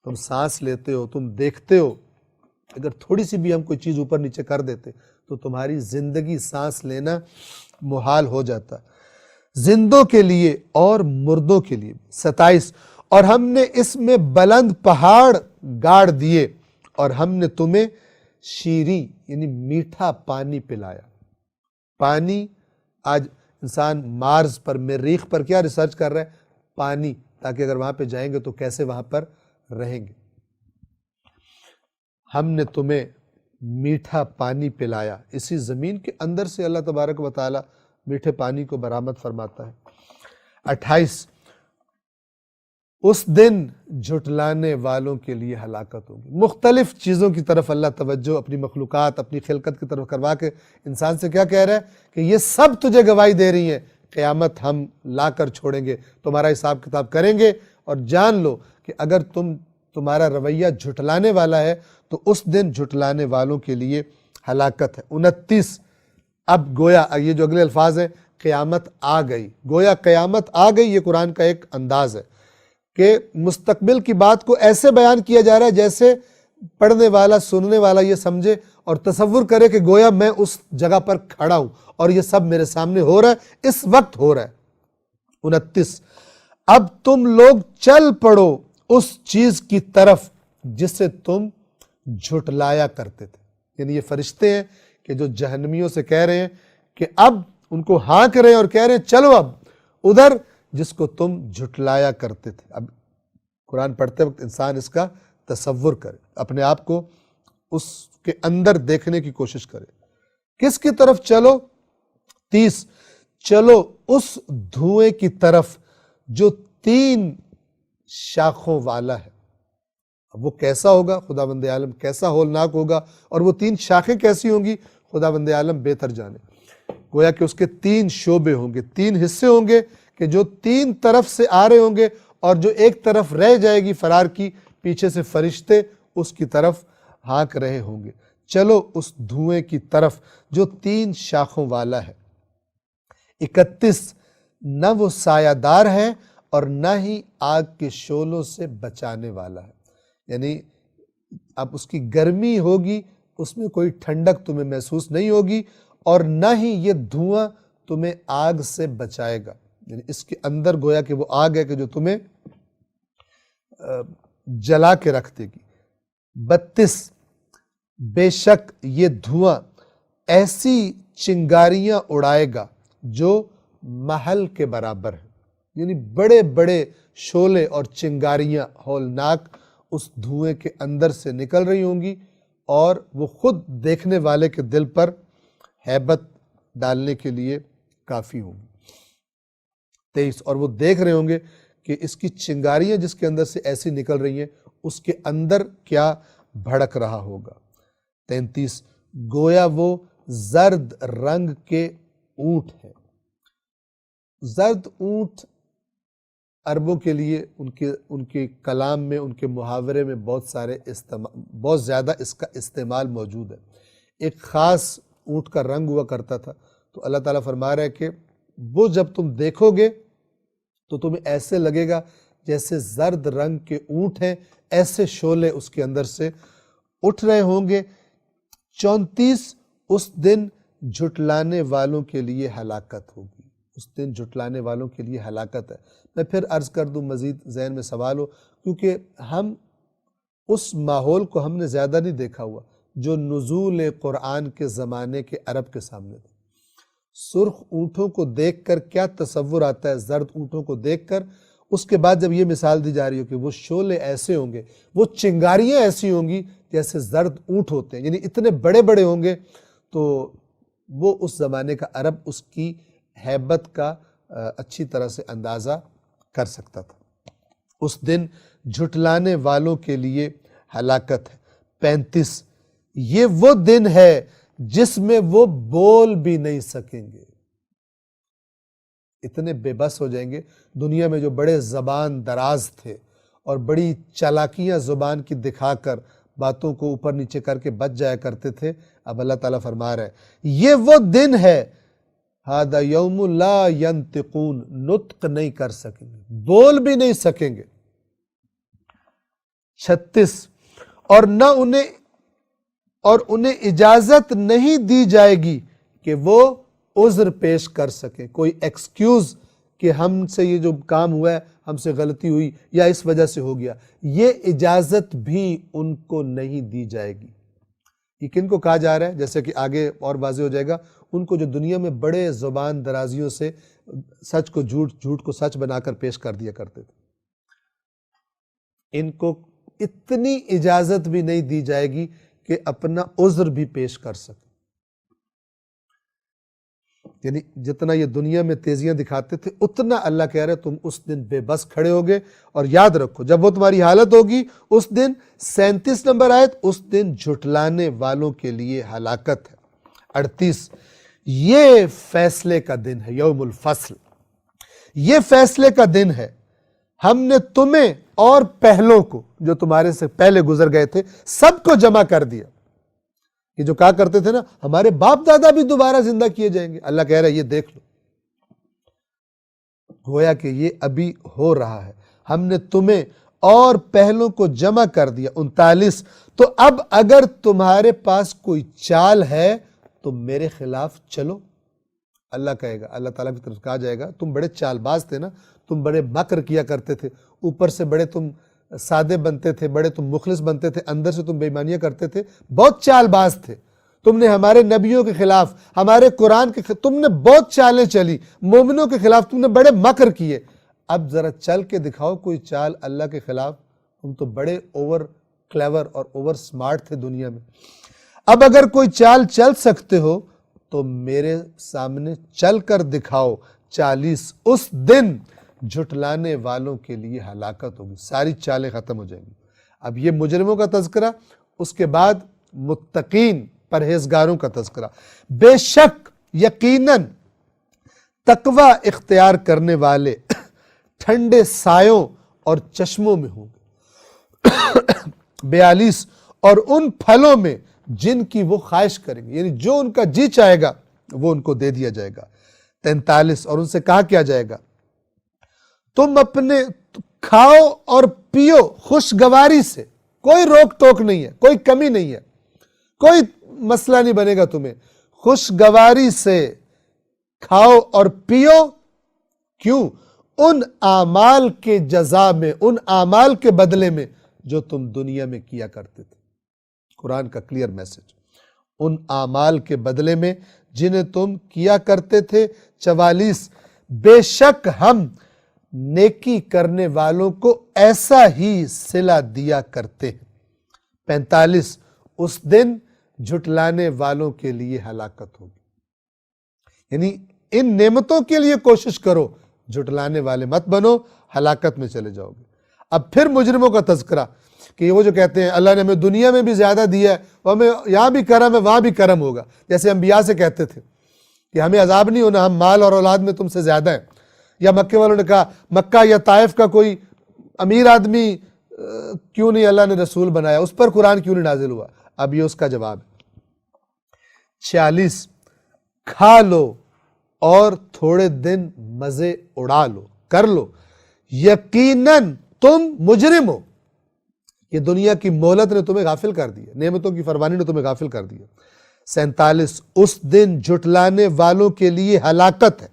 تم سانس لیتے ہو، تم دیکھتے ہو، اگر تھوڑی سی بھی ہم کوئی چیز اوپر نیچے کر دیتے تو تمہاری زندگی، سانس لینا محال ہو جاتا۔ زندوں کے لیے اور مردوں کے لیے۔ 27، اور ہم نے اس میں بلند پہاڑ گاڑ دیے اور ہم نے تمہیں شیریں یعنی میٹھا پانی پلایا۔ پانی، آج انسان مارس پر، مریخ پر کیا ریسرچ کر رہا ہے؟ پانی، تاکہ اگر وہاں پہ جائیں گے تو کیسے وہاں پر رہیں گے۔ ہم نے تمہیں میٹھا پانی پلایا۔ اسی زمین کے اندر سے اللہ تبارک و تعالی میٹھے پانی کو برآمد فرماتا ہے۔ 28، اس دن جھٹلانے والوں کے لیے ہلاکت ہوگی۔ مختلف چیزوں کی طرف اللہ توجہ اپنی مخلوقات، اپنی خلقت کی طرف کروا کے انسان سے کیا کہہ رہا ہے کہ یہ سب تجھے گواہی دے رہی ہیں، قیامت ہم لا کر چھوڑیں گے، تمہارا حساب کتاب کریں گے، اور جان لو کہ اگر تمہارا رویہ جھٹلانے والا ہے تو اس دن جھٹلانے والوں کے لیے ہلاکت ہے۔ 29، اب گویا یہ جو اگلے الفاظ ہیں، قیامت آ گئی، گویا قیامت آ گئی، یہ قرآن کا ایک انداز ہے کہ مستقبل کی بات کو ایسے بیان کیا جا رہا ہے جیسے پڑھنے والا، سننے والا یہ سمجھے اور تصور کرے کہ گویا میں اس جگہ پر کھڑا ہوں اور یہ سب میرے سامنے ہو رہا ہے، اس وقت ہو رہا ہے۔ 29، اب تم لوگ چل پڑو اس چیز کی طرف جسے تم جھٹلایا کرتے تھے۔ یعنی یہ فرشتے ہیں کہ جو جہنمیوں سے کہہ رہے ہیں کہ اب ان کو ہانک رہے ہیں اور کہہ رہے ہیں چلو اب ادھر جس کو تم جھٹلایا کرتے تھے۔ اب قرآن پڑھتے وقت انسان اس کا تصور کرے، اپنے آپ کو اس کے اندر دیکھنے کی کوشش کرے۔ کس کی طرف چلو؟ 30، چلو اس دھوئیں کی طرف جو 3 شاخوں والا ہے۔ اب وہ کیسا ہوگا؟ خداوند عالم کیسا ہولناک ہوگا، اور وہ 3 شاخیں کیسی ہوں گی؟ خداوند عالم بہتر جانے۔ گویا کہ اس کے 3 شعبے ہوں گے، 3 حصے ہوں گے کہ جو 3 طرف سے آ رہے ہوں گے، اور جو ایک طرف رہ جائے گی فرار کی، پیچھے سے فرشتے اس کی طرف ہانک رہے ہوں گے۔ چلو اس دھوئیں کی طرف جو 3 شاخوں والا ہے۔ 31، نہ وہ سایہ دار ہے اور نہ ہی آگ کے شعلوں سے بچانے والا ہے۔ یعنی اب اس کی گرمی ہوگی، اس میں کوئی ٹھنڈک تمہیں محسوس نہیں ہوگی، اور نہ ہی یہ دھواں تمہیں آگ سے بچائے گا۔ یعنی اس کے اندر گویا کہ وہ آگ ہے کہ جو تمہیں جلا کے رکھ دے گی۔ 32، بے شک یہ دھواں ایسی چنگاریاں اڑائے گا جو محل کے برابر ہے۔ یعنی بڑے بڑے شعلے اور چنگاریاں ہولناک اس دھوئیں کے اندر سے نکل رہی ہوں گی، اور وہ خود دیکھنے والے کے دل پر ہیبت ڈالنے کے لیے کافی ہوں گی۔ 23، اور وہ دیکھ رہے ہوں گے کہ اس کی چنگاریاں جس کے اندر سے ایسی نکل رہی ہیں، اس کے اندر کیا بھڑک رہا ہوگا۔ 33، گویا وہ زرد رنگ کے اونٹ ہے۔ زرد اونٹ عربوں کے لیے ان کے کلام میں، ان کے محاورے میں بہت زیادہ اس کا استعمال موجود ہے۔ ایک خاص اونٹ کا رنگ ہوا کرتا تھا، تو اللہ تعالیٰ فرما رہا ہے کہ وہ جب تم دیکھو گے تو تمہیں ایسے لگے گا جیسے زرد رنگ کے اونٹ ہیں، ایسے شعلے اس کے اندر سے اٹھ رہے ہوں گے۔ 34، اس دن جھٹلانے والوں کے لیے ہلاکت ہوگی، اس دن جھٹلانے والوں کے لیے ہلاکت ہے۔ میں پھر عرض کر دوں، مزید ذہن میں سوال ہو، کیونکہ ہم اس ماحول کو ہم نے زیادہ نہیں دیکھا ہوا جو نزول قرآن کے زمانے کے عرب کے سامنے تھا۔ سرخ اونٹوں کو دیکھ کر کیا تصور آتا ہے، زرد اونٹوں کو دیکھ کر، اس کے بعد جب یہ مثال دی جا رہی ہو کہ وہ شعلے ایسے ہوں گے، وہ چنگاریاں ایسی ہوں گی جیسے زرد اونٹ ہوتے ہیں، یعنی اتنے بڑے بڑے ہوں گے، تو وہ اس زمانے کا عرب اس کی ہیبت کا اچھی طرح سے اندازہ کر سکتا تھا۔ اس دن جھٹلانے والوں کے لیے ہلاکت ہے۔ 35، یہ وہ دن ہے جس میں وہ بول بھی نہیں سکیں گے۔ اتنے بے بس ہو جائیں گے، دنیا میں جو بڑے زبان دراز تھے اور بڑی چالاکیاں زبان کی دکھا کر باتوں کو اوپر نیچے کر کے بچ جایا کرتے تھے، اب اللہ تعالیٰ فرما رہا ہے یہ وہ دن ہے، ھذا یوم لا ینطقون، نطق نہیں کر سکیں گے، بول بھی نہیں سکیں گے۔ 36، اور انہیں اجازت نہیں دی جائے گی کہ وہ عذر پیش کر سکیں، کوئی ایکسکیوز کہ ہم سے یہ جو کام ہوا ہے، ہم سے غلطی ہوئی یا اس وجہ سے ہو گیا، یہ اجازت بھی ان کو نہیں دی جائے گی۔ یہ کن کو کہا جا رہا ہے؟ جیسے کہ آگے اور واضح ہو جائے گا، ان کو جو دنیا میں بڑے زبان درازیوں سے سچ کو جھوٹ، جھوٹ کو سچ بنا کر پیش کر دیا کرتے تھے، ان کو اتنی اجازت بھی نہیں دی جائے گی کہ اپنا عذر بھی پیش کر سکیں۔ یعنی جتنا یہ دنیا میں تیزیاں دکھاتے تھے، اتنا اللہ کہہ رہے تم اس دن بے بس کھڑے ہوگے، اور یاد رکھو جب وہ تمہاری حالت ہوگی اس دن، 37 نمبر آیت، اس دن جھٹلانے والوں کے لیے ہلاکت ہے۔ 38، یہ فیصلے کا دن ہے، یوم الفصل، یہ فیصلے کا دن ہے، ہم نے تمہیں اور پہلوں کو جو تمہارے سے پہلے گزر گئے تھے سب کو جمع کر دیا۔ یہ جو کہا کرتے تھے نا ہمارے باپ دادا بھی دوبارہ زندہ کیے جائیں گے، اللہ کہہ رہا ہے یہ دیکھ لو، گویا کہ یہ ابھی ہو رہا ہے، ہم نے تمہیں اور پہلوں کو جمع کر دیا۔ 39، تو اب اگر تمہارے پاس کوئی چال ہے تو میرے خلاف چلو، اللہ کہے گا، اللہ تعالیٰ کی طرف کہا جائے گا تم بڑے چال باز تھے نا، تم بڑے مکر کیا کرتے تھے، اوپر سے بڑے تم سادے بنتے تھے، بڑے تم مخلص بنتے تھے، اندر سے تم بے ایمانیاں کرتے تھے، بہت چال باز تھے، تم نے ہمارے نبیوں کے خلاف، ہمارے قرآن کے خلاف، تم نے بہت چالیں چلی، مومنوں کے خلاف تم نے بڑے مکر کیے، اب ذرا چل کے دکھاؤ کوئی چال اللہ کے خلاف، تم تو بڑے اوور کلیور اور اوور سمارٹ تھے دنیا میں، اب اگر کوئی چال چل سکتے ہو تو میرے سامنے چل کر دکھاؤ۔ 40، اس دن جھٹلانے والوں کے لیے ہلاکت ہوگی، ساری چالیں ختم ہو جائیں گی۔ اب یہ مجرموں کا تذکرہ، اس کے بعد متقین پرہیزگاروں کا تذکرہ۔ بے شک یقیناً تقوی اختیار کرنے والے ٹھنڈے سایوں اور چشموں میں ہوں گے۔ 42، اور ان پھلوں میں جن کی وہ خواہش کریں گے، یعنی جو ان کا جی چاہے گا وہ ان کو دے دیا جائے گا۔ 43، اور ان سے کہا کیا جائے گا تم اپنے کھاؤ اور پیو خوشگواری سے، کوئی روک ٹوک نہیں ہے، کوئی کمی نہیں ہے، کوئی مسئلہ نہیں بنے گا تمہیں، خوشگواری سے کھاؤ اور پیو، کیوں؟ ان اعمال کے جزا میں، ان اعمال کے بدلے میں جو تم دنیا میں کیا کرتے تھے۔ قرآن کا کلیئر میسج، ان اعمال کے بدلے میں جنہیں تم کیا کرتے تھے۔ 44، بے شک ہم نیکی کرنے والوں کو ایسا ہی صلہ دیا کرتے ہیں۔ 45، اس دن جھٹلانے والوں کے لیے ہلاکت ہوگی، یعنی ان نعمتوں کے لیے کوشش کرو، جھٹلانے والے مت بنو، ہلاکت میں چلے جاؤ گے۔ اب پھر مجرموں کا تذکرہ کہ وہ جو کہتے ہیں اللہ نے ہمیں دنیا میں بھی زیادہ دیا ہے، وہ ہمیں یہاں بھی کرم ہے وہاں بھی کرم ہوگا، جیسے انبیاء سے کہتے تھے کہ ہمیں عذاب نہیں ہونا، ہم مال اور اولاد میں تم سے زیادہ ہیں، یا مکے والوں نے کہا مکہ یا طائف کا کوئی امیر آدمی کیوں نہیں اللہ نے رسول بنایا، اس پر قرآن کیوں نہیں نازل ہوا؟ اب یہ اس کا جواب ہے۔ 46، کھا لو اور تھوڑے دن مزے اڑا لو، کر لو، یقیناً تم مجرم ہو، یہ دنیا کی مہلت نے تمہیں غافل کر دیا، نعمتوں کی فروانی نے تمہیں غافل کر دیا۔ 47 اس دن جھٹلانے والوں کے لیے ہلاکت ہے۔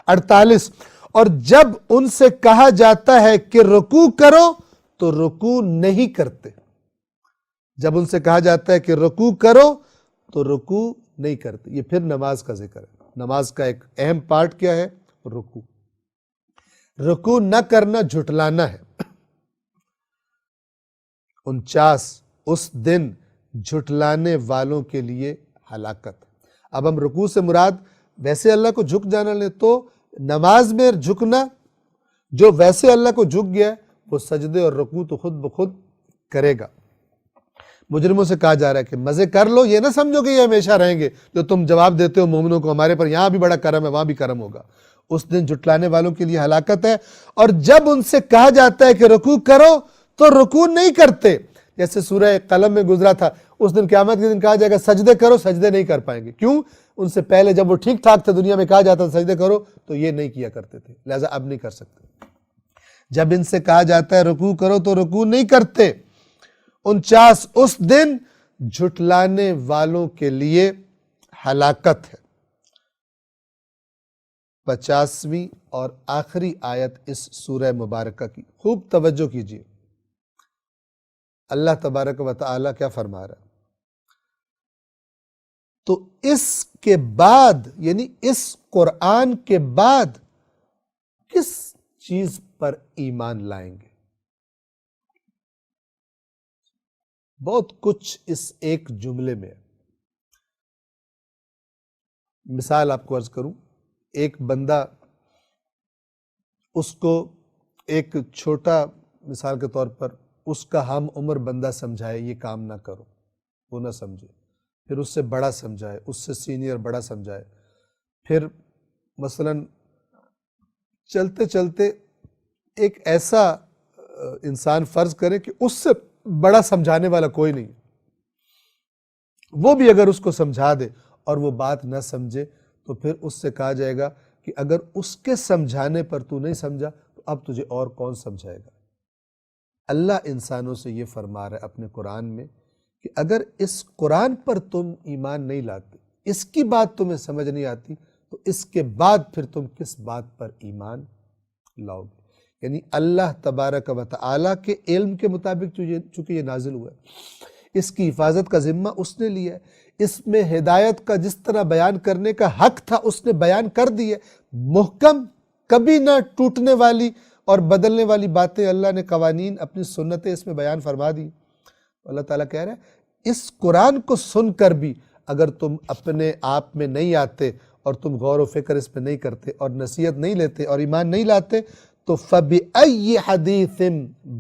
48 اور جب ان سے کہا جاتا ہے کہ رکوع کرو تو رکوع نہیں کرتے۔ جب ان سے کہا جاتا ہے کہ رکوع کرو تو رکوع نہیں کرتے۔ یہ پھر نماز کا ذکر ہے۔ نماز کا ایک اہم پارٹ کیا ہے؟ رکوع۔ رکوع نہ کرنا جھٹلانا ہے۔ 49 اس دن جھٹلانے والوں کے لیے ہلاکت۔ اب ہم رکوع سے مراد ویسے اللہ کو جھک جانا لیں تو نماز میں جھکنا، جو ویسے اللہ کو جھک گیا ہے وہ سجدے اور رکوع تو خود بخود کرے گا۔ مجرموں سے کہا جا رہا ہے کہ مزے کر لو، یہ نہ سمجھو کہ یہ ہمیشہ رہیں گے، جو تم جواب دیتے ہو مومنوں کو ہمارے پر یہاں بھی بڑا کرم ہے وہاں بھی کرم ہوگا۔ اس دن جھٹلانے والوں کے لیے ہلاکت ہے۔ اور جب ان سے کہا جاتا ہے کہ رکوع کرو تو رکوع نہیں کرتے، جیسے سورہ قلم میں گزرا تھا، اس دن قیامت کے دن کہا جائے گا سجدے کرو، سجدے نہیں کر پائیں گے۔ کیوں؟ ان سے پہلے جب وہ ٹھیک ٹھاک تھے، دنیا میں کہا جاتا تھا سجدے کرو تو یہ نہیں کیا کرتے تھے، لہٰذا اب نہیں کر سکتے۔ جب ان سے کہا جاتا ہے رکوع کرو تو رکوع نہیں کرتے۔ 49 اس دن جھٹلانے والوں کے لیے ہلاکت ہے۔ 50ویں اور آخری آیت اس سورہ مبارکہ کی خوب توجہ کیجیے۔ اللہ تبارک و تعالی کیا فرما رہا ہے؟ تو اس کے بعد، یعنی اس قرآن کے بعد کس چیز پر ایمان لائیں گے؟ بہت کچھ اس ایک جملے میں ہے۔ مثال آپ کو عرض کروں، ایک بندہ، اس کو ایک چھوٹا مثال کے طور پر اس کا ہم عمر بندہ سمجھائے یہ کام نہ کرو، وہ نہ سمجھے، پھر اس سے بڑا سمجھائے، اس سے سینئر بڑا سمجھائے، پھر مثلاً چلتے چلتے ایک ایسا انسان فرض کرے کہ اس سے بڑا سمجھانے والا کوئی نہیں، وہ بھی اگر اس کو سمجھا دے اور وہ بات نہ سمجھے تو پھر اس سے کہا جائے گا کہ اگر اس کے سمجھانے پر تو نہیں سمجھا تو اب تجھے اور کون سمجھائے گا۔ اللہ انسانوں سے یہ فرما رہا ہے اپنے قرآن میں کہ اگر اس قرآن پر تم ایمان نہیں لاتے، اس کی بات تمہیں سمجھ نہیں آتی، تو اس کے بعد پھر تم کس بات پر ایمان لاؤ گے؟ یعنی اللہ تبارک و تعالی کے علم کے مطابق چونکہ یہ نازل ہوا ہے، اس کی حفاظت کا ذمہ اس نے لیا ہے، اس میں ہدایت کا جس طرح بیان کرنے کا حق تھا اس نے بیان کر دی ہے، محکم، کبھی نہ ٹوٹنے والی اور بدلنے والی باتیں اللہ نے قوانین، اپنی سنتیں اس میں بیان فرما دی۔ اللہ تعالیٰ کہہ رہے ہیں اس قرآن کو سن کر بھی اگر تم اپنے آپ میں نہیں آتے اور تم غور و فکر اس پہ نہیں کرتے اور نصیحت نہیں لیتے اور ایمان نہیں لاتے تو فَبِأَيِّ حَدِيثٍ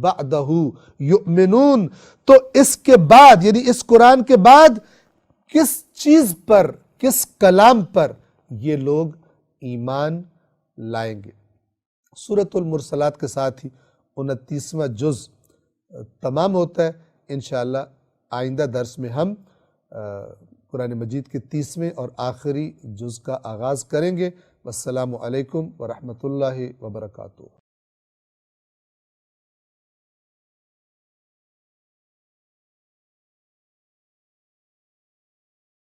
بَعْدَهُ يُؤْمِنُونَ، تو اس کے بعد، یعنی اس قرآن کے بعد کس چیز پر، کس کلام پر یہ لوگ ایمان لائیں گے؟ سورۃ المرسلات کے ساتھ ہی 29واں جز تمام ہوتا ہے۔ انشاءاللہ آئندہ درس میں ہم قرآن مجید کے 30ویں اور آخری جز کا آغاز کریں گے۔ والسلام علیکم ورحمۃ اللہ وبرکاتہ۔